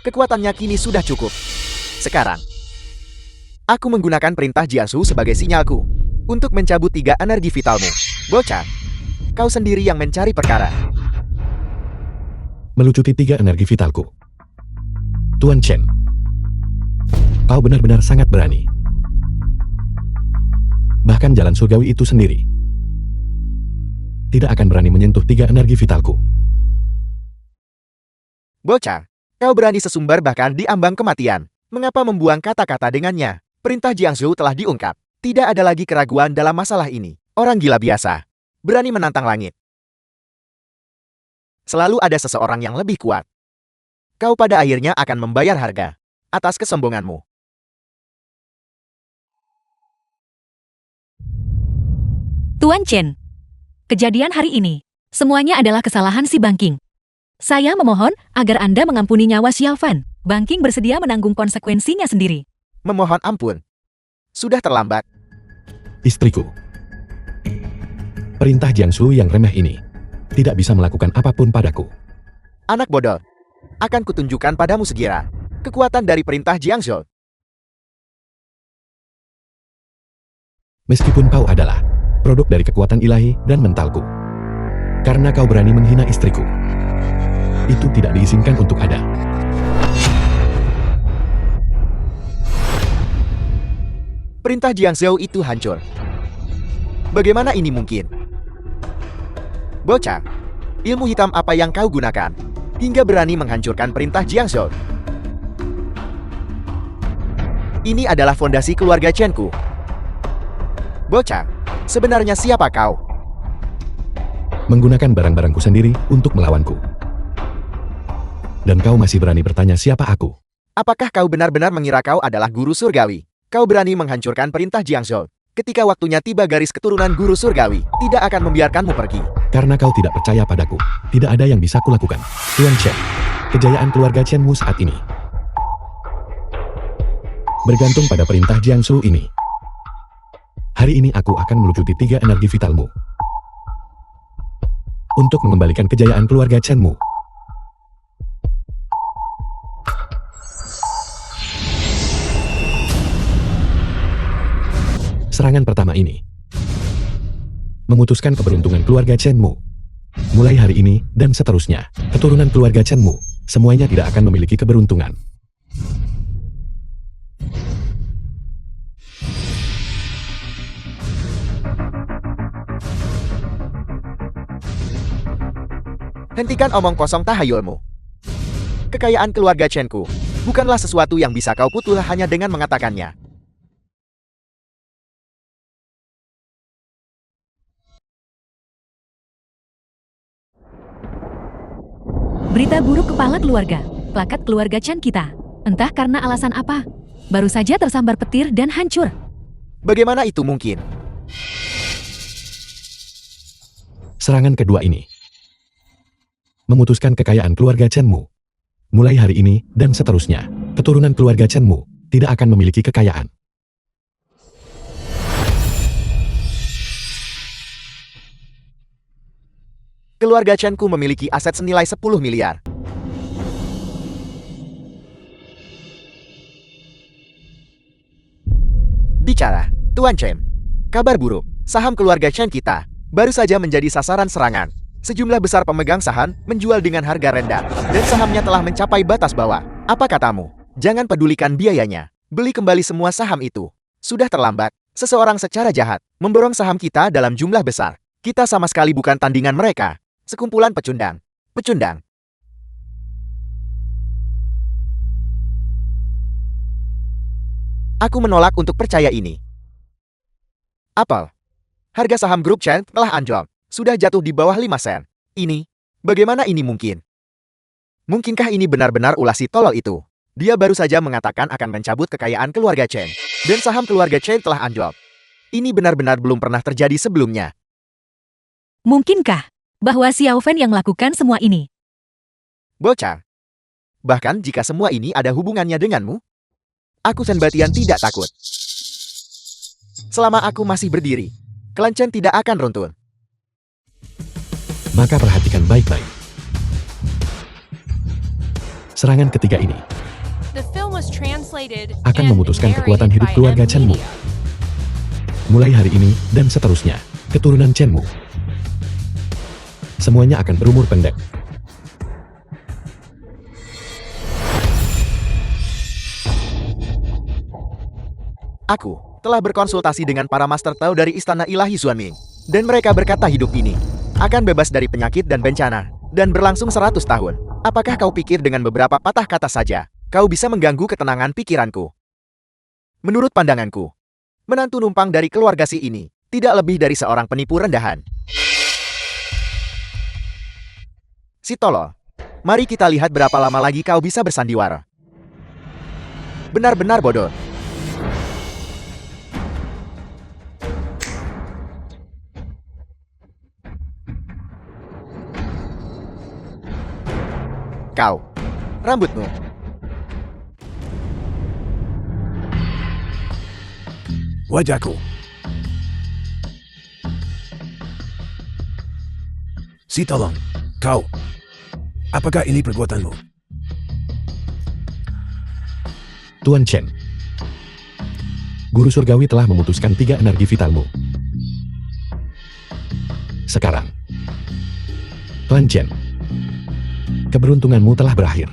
Kekuatannya kini sudah cukup. Sekarang, aku menggunakan perintah Jiangsu sebagai sinyalku untuk mencabut 3 energi vitalmu. Bocah, kau sendiri yang mencari perkara. Melucuti 3 energi vitalku. Tuan Chen, kau benar-benar sangat berani. Bahkan jalan surgawi itu sendiri tidak akan berani menyentuh 3 energi vitalku. Bocah, kau berani sesumbar bahkan di ambang kematian. Mengapa membuang kata-kata dengannya? Perintah Jiangsu telah diungkap. Tidak ada lagi keraguan dalam masalah ini. Orang gila biasa berani menantang langit. Selalu ada seseorang yang lebih kuat. kau pada akhirnya akan membayar harga atas kesombonganmu. Tuan Chen, kejadian hari ini, semuanya adalah kesalahan si Bangking. Saya memohon agar Anda mengampuni nyawa Xiao Fan. Bangking bersedia menanggung konsekuensinya sendiri. Memohon ampun. Sudah terlambat. Istriku. Perintah Jiangsu yang remeh ini tidak bisa melakukan apapun padaku. Anak bodoh. Akan kutunjukkan padamu segera kekuatan dari perintah Jiangsu. Meskipun kau adalah produk dari kekuatan ilahi dan mentalku. Karena kau berani menghina istriku. Itu tidak diizinkan untuk ada. Perintah Jiangsu itu hancur. Bagaimana ini mungkin? Bocah, ilmu hitam apa yang kau gunakan hingga berani menghancurkan perintah Jiangsu? Ini adalah fondasi keluarga Chen-ku. Bocah, sebenarnya siapa kau? Menggunakan barang-barangku sendiri untuk melawanku. Dan kau masih berani bertanya siapa aku? Apakah kau benar-benar mengira kau adalah guru surgawi? Kau berani menghancurkan perintah Jiangsu. Ketika waktunya tiba garis keturunan guru surgawi tidak akan membiarkanmu pergi. Karena kau tidak percaya padaku, tidak ada yang bisa kulakukan. Tuan Chen, kejayaan keluarga Chen-mu saat ini bergantung pada perintah Jiangsu ini. Hari ini aku akan melucuti 3 energi vitalmu untuk mengembalikan kejayaan keluarga Chen-mu. Serangan pertama ini memutuskan keberuntungan keluarga Chen-mu. Mulai hari ini dan seterusnya, keturunan keluarga Chen-mu semuanya tidak akan memiliki keberuntungan. Hentikan omong kosong tahayulmu. Kekayaan keluarga Chen-ku bukanlah sesuatu yang bisa kau putul hanya dengan mengatakannya. Berita buruk kepala keluarga, plakat keluarga Chen kita. Entah karena alasan apa, baru saja tersambar petir dan hancur. Bagaimana itu mungkin? Serangan kedua ini memutuskan kekayaan keluarga Chen-mu. Mulai hari ini dan seterusnya, keturunan keluarga Chen-mu tidak akan memiliki kekayaan. Keluarga Chen-ku memiliki aset senilai 10 miliar. Bicara, Tuan Chen. Kabar buruk, saham keluarga Chen kita baru saja menjadi sasaran serangan. Sejumlah besar pemegang saham menjual dengan harga rendah, dan sahamnya telah mencapai batas bawah. Apa katamu? Jangan pedulikan biayanya. Beli kembali semua saham itu. Sudah terlambat. Seseorang secara jahat memborong saham kita dalam jumlah besar. Kita sama sekali bukan tandingan mereka. Sekumpulan pecundang. Pecundang. Aku menolak untuk percaya ini. Apple. Harga saham grup Chen telah anjlok. Sudah jatuh di bawah 5 sen. Ini, bagaimana ini mungkin? Mungkinkah ini benar-benar ulah si tolol itu? Dia baru saja mengatakan akan mencabut kekayaan keluarga Chen. Dan saham keluarga Chen telah anjlok. Ini benar-benar belum pernah terjadi sebelumnya. Mungkinkah bahwa Xiao Fan yang melakukan semua ini? Bocah. Bahkan jika semua ini ada hubungannya denganmu, aku Senbatian tidak takut. Selama aku masih berdiri, klan Chen tidak akan runtuh. Maka perhatikan baik-baik. Serangan ketiga ini The film was translated akan and memutuskan narrated kekuatan hidup by keluarga M Chen-mu. Media. Mulai hari ini dan seterusnya, keturunan Chen-mu semuanya akan berumur pendek. Aku telah berkonsultasi dengan para Master Tao dari Istana Ilahi Xuanming, dan mereka berkata hidup ini akan bebas dari penyakit dan bencana, dan berlangsung 100 tahun. Apakah kau pikir dengan beberapa patah kata saja, kau bisa mengganggu ketenangan pikiranku? Menurut pandanganku, menantu numpang dari keluarga si ini tidak lebih dari seorang penipu rendahan. Si tolol, Mari kita lihat berapa lama lagi kau bisa bersandiwara. Benar-benar bodoh. Kau. Rambutmu. Wajahku. Si tolong. Kau. Apakah ini perbuatanmu? Tuan Chen. Guru surgawi telah memutuskan 3 energi vitalmu. Sekarang, Tuan Chen, keberuntunganmu telah berakhir.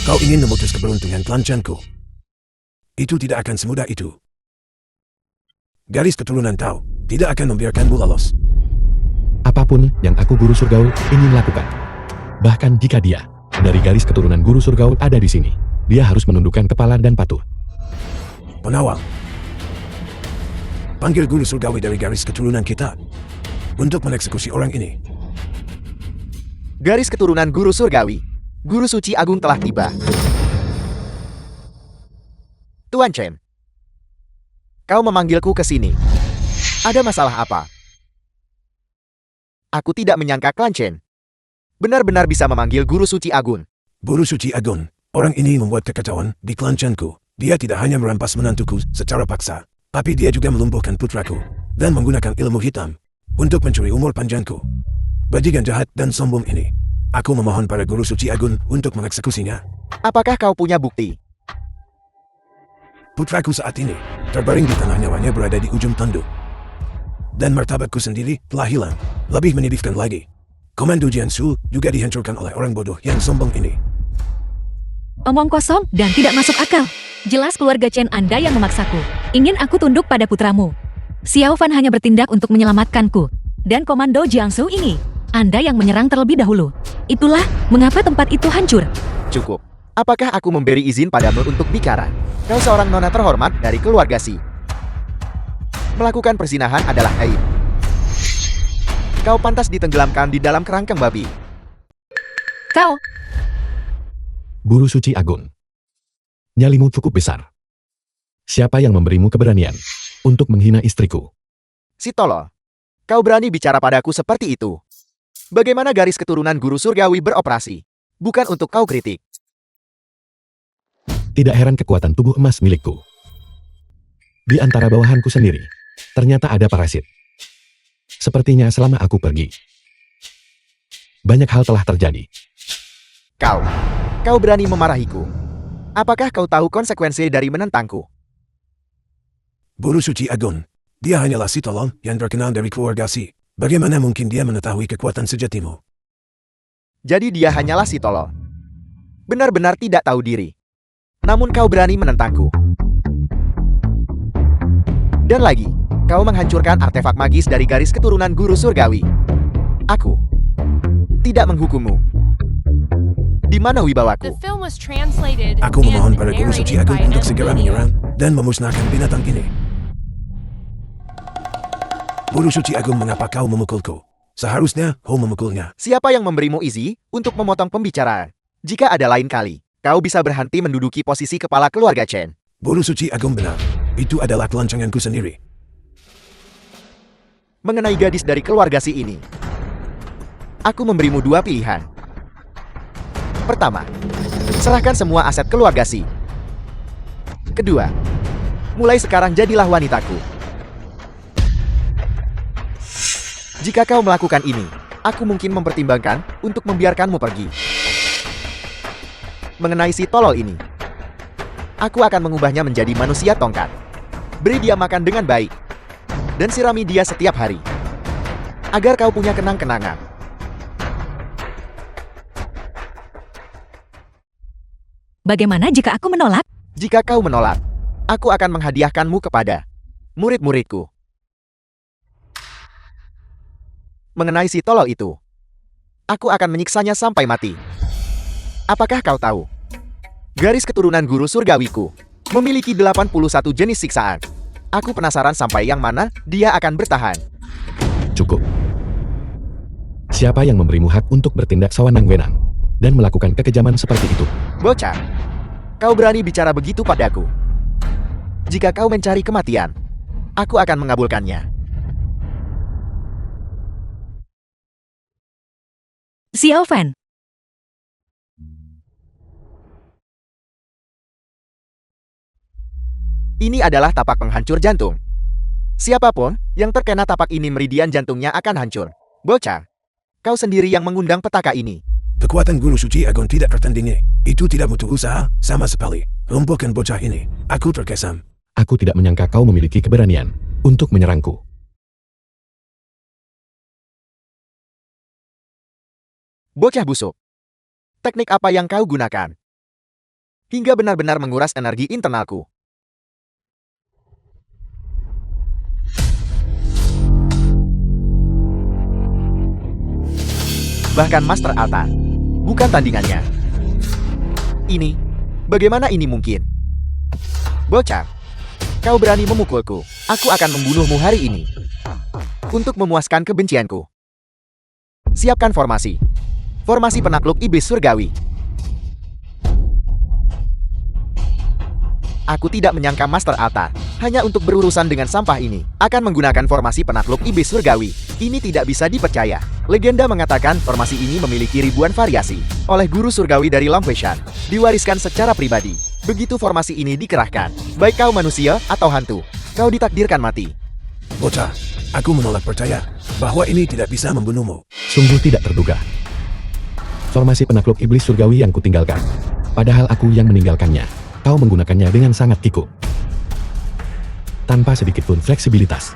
Kau ingin memutus keberuntungan kelancanku. Itu tidak akan semudah itu. Garis keturunan Tao tidak akan membiarkanmu lolos. Apapun yang aku guru surgawi ingin lakukan. Bahkan jika dia dari garis keturunan guru surgawi ada di sini, dia harus menundukkan kepala dan patuh. Penawal. Panggil guru surgawi dari garis keturunan kita untuk mengeksekusi orang ini. Garis keturunan guru surgawi. Guru suci agung telah tiba. Tuan Chen. Kau memanggilku ke sini. Ada masalah apa? Aku tidak menyangka Klan Chen benar-benar bisa memanggil guru suci agung. Guru suci agung. Orang ini membuat kekacauan di kelancanku. Dia tidak hanya merampas menantuku secara paksa, tapi dia juga melumpuhkan putraku dan menggunakan ilmu hitam untuk mencuri umur panjangku. Bajingan jahat dan sombong ini. Aku memohon pada guru suci agung untuk mengeksekusinya. Apakah kau punya bukti? Putraku saat ini terbaring di tanah, nyawanya berada di ujung tanduk. Dan martabatku sendiri telah hilang. Lebih menyedihkan lagi, Komando Jiansu juga dihancurkan oleh orang bodoh yang sombong ini. Omong kosong dan tidak masuk akal. Jelas keluarga Chen Anda yang memaksaku. Ingin aku tunduk pada putramu. Xiao Fan hanya bertindak untuk menyelamatkanku. Dan Komando Jiangsu ini, Anda yang menyerang terlebih dahulu. Itulah mengapa tempat itu hancur. Cukup. Apakah aku memberi izin padamu untuk bicara? Kau seorang nona terhormat dari keluarga Si. Melakukan perzinahan adalah aib. Kau pantas ditenggelamkan di dalam kerangkeng babi. Kau, Guru suci agung. Nyalimu cukup besar. Siapa yang memberimu keberanian untuk menghina istriku? Si tolol. Kau berani bicara padaku seperti itu? Bagaimana garis keturunan guru surgawi beroperasi? Bukan untuk kau kritik. Tidak heran kekuatan tubuh emas milikku. Di antara bawahanku sendiri, ternyata ada parasit. Sepertinya selama aku pergi, banyak hal telah terjadi. Kau berani memarahiku. Apakah kau tahu konsekuensi dari menentangku? Guru suci agung. Dia hanyalah si tolong yang terkenal dari keluarga Si. Bagaimana mungkin dia mengetahui kekuatan sejatimu? Jadi dia hanyalah si tolol. Benar-benar tidak tahu diri. Namun kau berani menentangku. Dan lagi, kau menghancurkan artefak magis dari garis keturunan guru surgawi. Aku tidak menghukummu. Di mana The wibawaku? film was translated Aku memohon and pada guru suci narrated agung by untuk M. segera Media. menyerang dan memusnahkan binatang ini. Guru suci agung, mengapa kau memukulku? Seharusnya kau memukulnya. Siapa yang memberimu izin untuk memotong pembicaraan? Jika ada lain kali, kau bisa berhenti menduduki posisi kepala keluarga Chen. Guru suci agung, benar. Itu adalah kelancanganku sendiri. Mengenai gadis dari keluarga Si ini, aku memberimu 2 pilihan. Pertama, serahkan semua aset keluarga Si. Kedua, mulai sekarang jadilah wanitaku. Jika kau melakukan ini, aku mungkin mempertimbangkan untuk membiarkanmu pergi. Mengenai si tolol ini, aku akan mengubahnya menjadi manusia tongkat. Beri dia makan dengan baik, dan sirami dia setiap hari, agar kau punya kenang-kenangan. bagaimana jika aku menolak? Jika kau menolak, aku akan menghadiahkanmu kepada murid-muridku. Mengenai si tolol itu, aku akan menyiksanya sampai mati. Apakah kau tahu? Garis keturunan guru surgawiku memiliki 81 jenis siksaan. Aku penasaran sampai yang mana dia akan bertahan. Cukup. Siapa yang memberimu hak untuk bertindak sewenang-wenang dan melakukan kekejaman seperti itu? Bocah, kau berani bicara begitu padaku? Jika kau mencari kematian, aku akan mengabulkannya. Xiao Fan, Ini adalah tapak penghancur jantung. Siapapun yang terkena tapak ini meridian jantungnya akan hancur. Bocah, kau sendiri yang mengundang petaka ini. Kekuatan guru suci agung tidak tertandingi. Itu tidak butuh usaha sama sekali. Lumpuhkan bocah ini. Aku terkesan. Aku tidak menyangka kau memiliki keberanian untuk menyerangku. Bocah busuk. Teknik apa yang kau gunakan? Hingga benar-benar menguras energi internalku. Bahkan Master Alta bukan tandingannya. Ini, bagaimana ini mungkin? Bocah, kau berani memukulku. Aku akan membunuhmu hari ini. Untuk memuaskan kebencianku. Siapkan formasi. Formasi penakluk iblis surgawi. Aku tidak menyangka Master Alta hanya untuk berurusan dengan sampah ini akan menggunakan formasi penakluk iblis surgawi. Ini tidak bisa dipercaya. Legenda mengatakan formasi ini memiliki ribuan variasi oleh guru surgawi dari Lam Huishan, diwariskan secara pribadi. Begitu formasi ini dikerahkan, baik kau manusia atau hantu, kau ditakdirkan mati. Bocah, aku menolak percaya bahwa ini tidak bisa membunuhmu. Sungguh tidak terduga. Formasi penakluk iblis surgawi yang kutinggalkan. Padahal aku yang meninggalkannya. Kau menggunakannya dengan sangat kikuk. Tanpa sedikit pun fleksibilitas.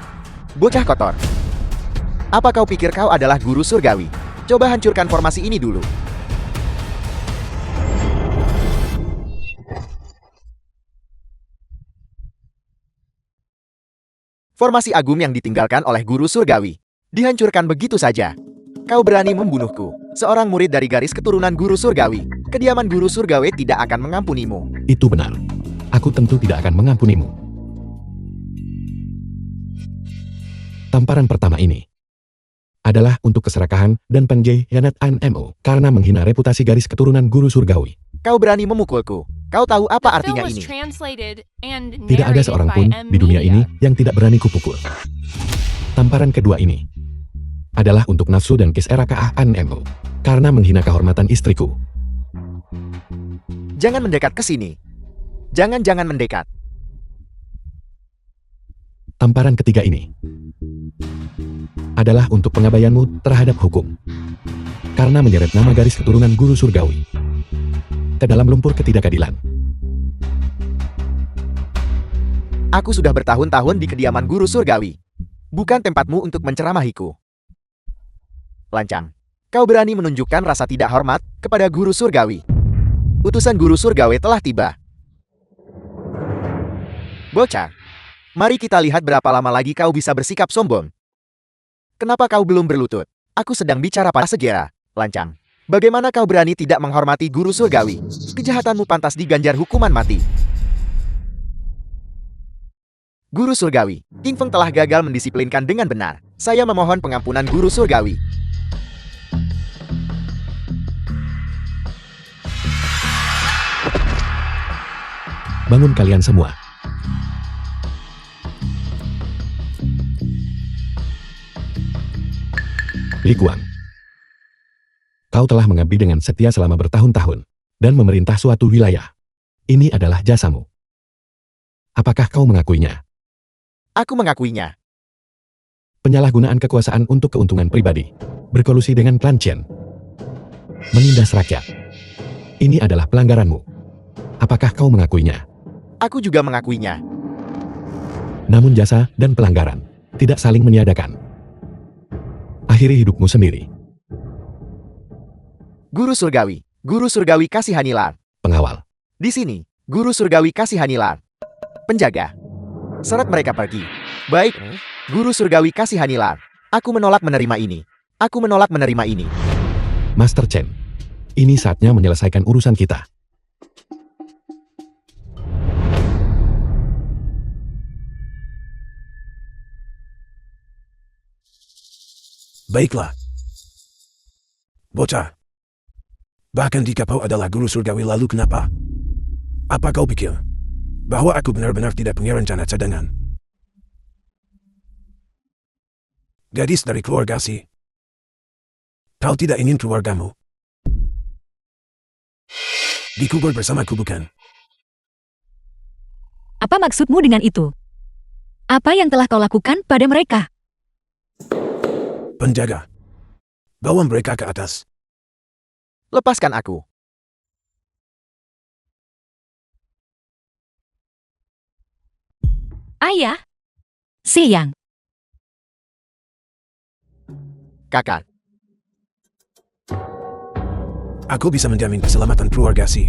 Bocah kotor. Apa kau pikir kau adalah guru surgawi? Coba hancurkan formasi ini dulu. Formasi agung yang ditinggalkan oleh guru surgawi dihancurkan begitu saja. Kau berani membunuhku, seorang murid dari garis keturunan guru surgawi. Kediaman guru surgawi tidak akan mengampunimu. Itu benar. Aku tentu tidak akan mengampunimu. Tamparan pertama ini adalah untuk keserakahan dan pengkhianat NMO karena menghina reputasi garis keturunan guru surgawi. Kau berani memukulku. Kau tahu apa The film artinya was ini? translated and Tidak ada narrated seorang by pun M. di dunia Media. ini yang tidak berani kupukul. Tamparan kedua ini adalah untuk nafsu dan kisrakaah NMO karena menghina kehormatan istriku. Jangan mendekat ke sini. Jangan mendekat. Tamparan ketiga ini adalah untuk pengabaianmu terhadap hukum karena menyeret nama garis keturunan guru surgawi ke dalam lumpur ketidakadilan. Aku sudah bertahun-tahun di kediaman guru surgawi. Bukan tempatmu untuk menceramahiku. Lancang. Kau berani menunjukkan rasa tidak hormat kepada guru surgawi. Utusan guru surgawi telah tiba. Bocah, mari kita lihat berapa lama lagi kau bisa bersikap sombong. Kenapa kau belum berlutut? Aku sedang bicara pada segera. Lancang. Bagaimana kau berani tidak menghormati guru surgawi? Kejahatanmu pantas diganjar hukuman mati. Guru surgawi, King Feng telah gagal mendisiplinkan dengan benar. Saya memohon pengampunan guru surgawi. Bangun kalian semua. Li Kuang. Kau telah mengabdi dengan setia selama bertahun-tahun dan memerintah suatu wilayah. Ini adalah jasamu. Apakah kau mengakuinya? Aku mengakuinya. Penyalahgunaan kekuasaan untuk keuntungan pribadi. Berkolusi dengan klan Chen. Menindas rakyat. Ini adalah pelanggaranmu. Apakah kau mengakuinya? Aku juga mengakuinya. Namun jasa dan pelanggaran tidak saling meniadakan. Akhiri hidupmu sendiri. Guru surgawi kasihanilah. Pengawal. Di sini, guru surgawi kasihanilah. Penjaga. Seret mereka pergi. Baik, guru surgawi kasihanilah. Aku menolak menerima ini. Aku menolak menerima ini. Master Chen. Ini saatnya menyelesaikan urusan kita. Baiklah. Bocah. Bahkan jika kau adalah guru surgawi lalu kenapa? Apa kau pikir bahwa aku benar-benar tidak punya rencana cadangan? Gadis dari keluarga Si. Kau tidak ingin keluargamu dikubur bersamaku, bukan? Apa maksudmu dengan itu? Apa yang telah kau lakukan pada mereka? Penjaga. Bawa mereka ke atas. Lepaskan aku. Ayah? Siang. Kakak. Aku bisa menjamin keselamatan keluarga Si.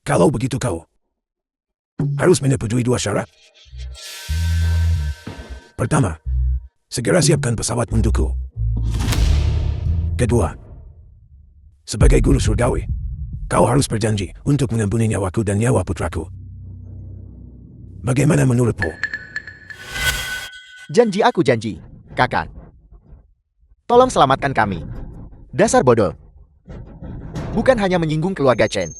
Kalau begitu kau harus menyetujui 2 syarat. Pertama, segera siapkan pesawat untukku. Kedua, sebagai guru surgawi, kau harus berjanji untuk mengampuni nyawaku dan nyawa putraku. Bagaimana menurutmu? Janji aku janji. Kakak. Tolong selamatkan kami. Dasar bodoh. Bukan hanya menyinggung keluarga Chen.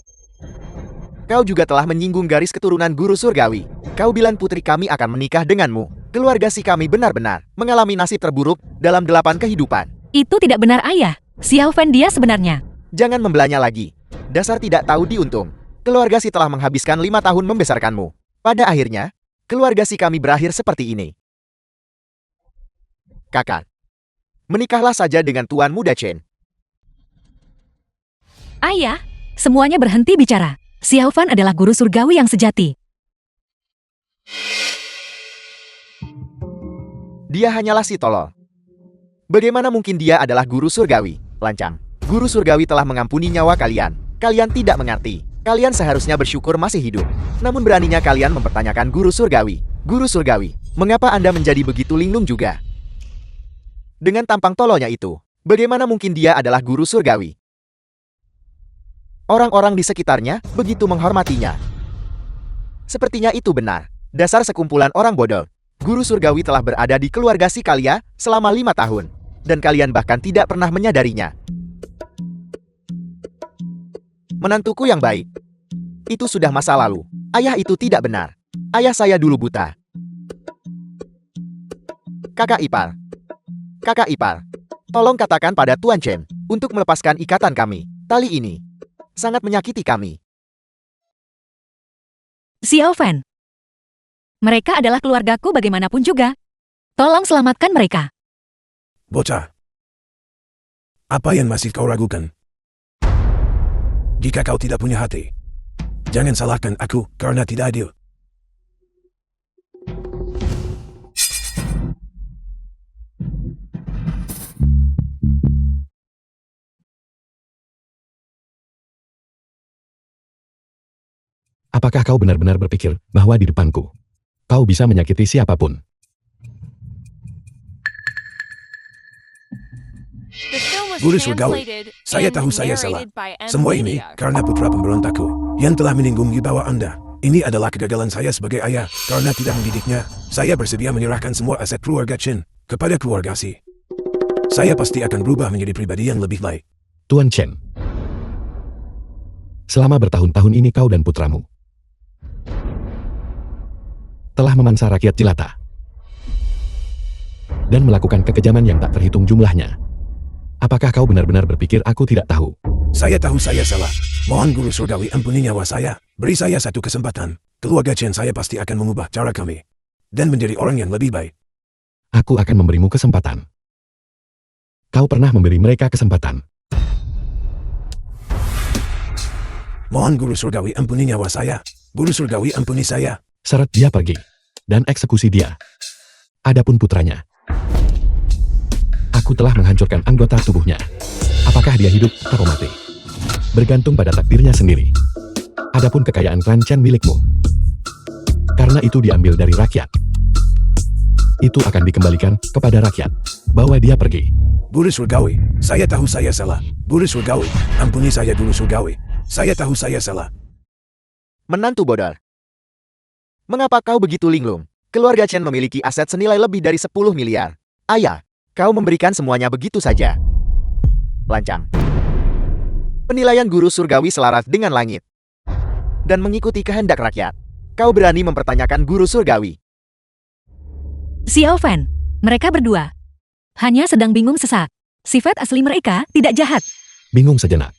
Kau juga telah menyinggung garis keturunan guru surgawi. Kau bilang putri kami akan menikah denganmu. Keluarga Si kami benar-benar mengalami nasib terburuk dalam 8 kehidupan. Itu tidak benar, Ayah. Xiao Fan dia sebenarnya. Jangan membelanya lagi. Dasar tidak tahu diuntung. Keluarga Si telah menghabiskan 5 tahun membesarkanmu. Pada akhirnya, keluarga Si kami berakhir seperti ini. Kakak. Menikahlah saja dengan Tuan Muda Chen. Ayah, semuanya berhenti bicara. Xiao Fan adalah guru surgawi yang sejati. Dia hanyalah si tolol. Bagaimana mungkin dia adalah guru surgawi? Lancang. Guru surgawi telah mengampuni nyawa kalian. Kalian tidak mengerti. Kalian seharusnya bersyukur masih hidup. Namun beraninya kalian mempertanyakan guru surgawi. Guru surgawi, mengapa Anda menjadi begitu linglung juga? Dengan tampang tololnya itu, bagaimana mungkin dia adalah guru surgawi? Orang-orang di sekitarnya begitu menghormatinya. Sepertinya itu benar. Dasar sekumpulan orang bodoh. Guru surgawi telah berada di keluarga Si kalian selama 5 tahun. Dan kalian bahkan tidak pernah menyadarinya. Menantuku yang baik. Itu sudah masa lalu. Ayah itu tidak benar. Ayah saya dulu buta. Kakak ipar. Kakak ipar. Tolong katakan pada Tuan Chen untuk melepaskan ikatan kami. Tali ini sangat menyakiti kami. Xiao Fan. Mereka adalah keluargaku bagaimanapun juga. Tolong selamatkan mereka. Bocah. Apa yang masih kau ragukan? Jika kau tidak punya hati, jangan salahkan aku karena tidak adil. Apakah kau benar-benar berpikir bahwa di depanku, kau bisa menyakiti siapapun? The film was Guru surgawi, translated saya and tahu saya salah. narrated by M. Semua ini Media. karena putra pemberontakku yang telah meninggung di bawah Anda. Ini adalah kegagalan saya sebagai ayah karena tidak mendidiknya. Saya bersedia menyerahkan semua aset keluarga Chen kepada keluarga Si. Saya pasti akan berubah menjadi pribadi yang lebih baik. Tuan Chen. Selama bertahun-tahun ini kau dan putramu telah memangsa rakyat jelata dan melakukan kekejaman yang tak terhitung jumlahnya. Apakah kau benar-benar berpikir aku tidak tahu? Saya tahu saya salah. Mohon guru surgawi ampuni nyawa saya. Beri saya satu kesempatan. Keluarga Chen saya pasti akan mengubah cara kami dan menjadi orang yang lebih baik. Aku akan memberimu kesempatan. Kau pernah memberi mereka kesempatan. Mohon guru surgawi ampuni nyawa saya. Guru surgawi ampuni saya. Seret dia pergi dan eksekusi dia. Adapun putranya, aku telah menghancurkan anggota tubuhnya. Apakah dia hidup atau mati? Bergantung pada takdirnya sendiri. Adapun kekayaan klan Chen milikmu, karena itu diambil dari rakyat, itu akan dikembalikan kepada rakyat. Bawa dia pergi. Guru surgawi, saya tahu saya salah. Guru surgawi, ampuni saya guru surgawi. Saya tahu saya salah. Menantu bodoh. Mengapa kau begitu linglung? Keluarga Chen memiliki aset senilai lebih dari 10 miliar. Ayah, Kau memberikan semuanya begitu saja. Lancang. Penilaian guru surgawi selaras dengan langit. Dan mengikuti kehendak rakyat. Kau berani mempertanyakan guru surgawi. Xiao Fan, mereka berdua hanya sedang bingung sesak. Sifat asli mereka tidak jahat. Bingung sejenak.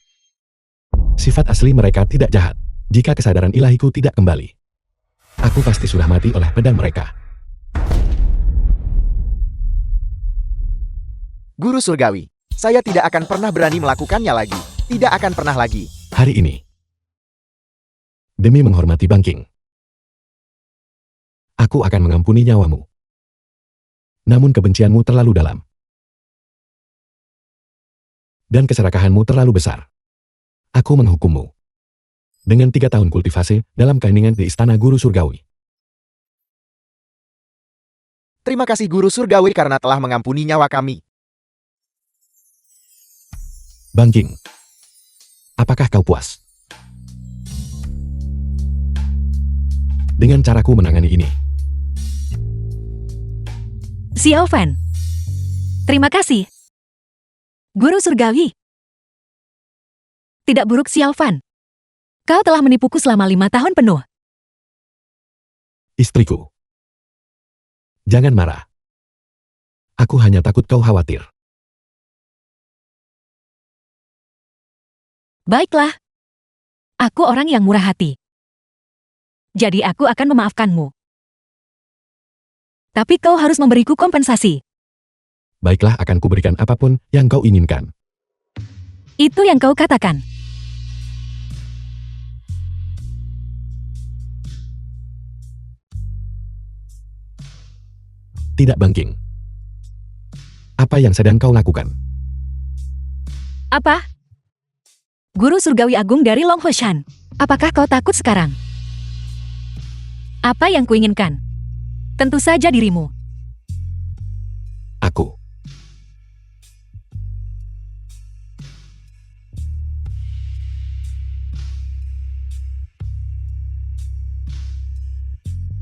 Sifat asli mereka tidak jahat. Jika kesadaran ilahiku tidak kembali, aku pasti sudah mati oleh pedang mereka. Guru surgawi, saya tidak akan pernah berani melakukannya lagi. Tidak akan pernah lagi. Hari ini, demi menghormati Bangking, aku akan mengampuni nyawamu. Namun kebencianmu terlalu dalam. Dan keserakahanmu terlalu besar. Aku menghukummu. Dengan 3 tahun kultivasi dalam keheningan di istana guru surgawi. Terima kasih guru surgawi karena telah mengampuni nyawa kami. Bangking, apakah kau puas dengan caraku menangani ini? Xiao Fan, terima kasih. Guru surgawi. Tidak buruk Xiao Fan. Kau telah menipuku selama 5 tahun penuh. Istriku, jangan marah. Aku hanya takut kau khawatir. Baiklah. Aku orang yang murah hati. Jadi aku akan memaafkanmu. Tapi kau harus memberiku kompensasi. Baiklah, akan kuberikan apapun yang kau inginkan. Itu yang kau katakan. Tidak, Bangking. Apa yang sedang kau lakukan? Apa? Guru surgawi agung dari Long Hoshan. Apakah kau takut sekarang? Apa yang kuinginkan? Tentu saja dirimu. Aku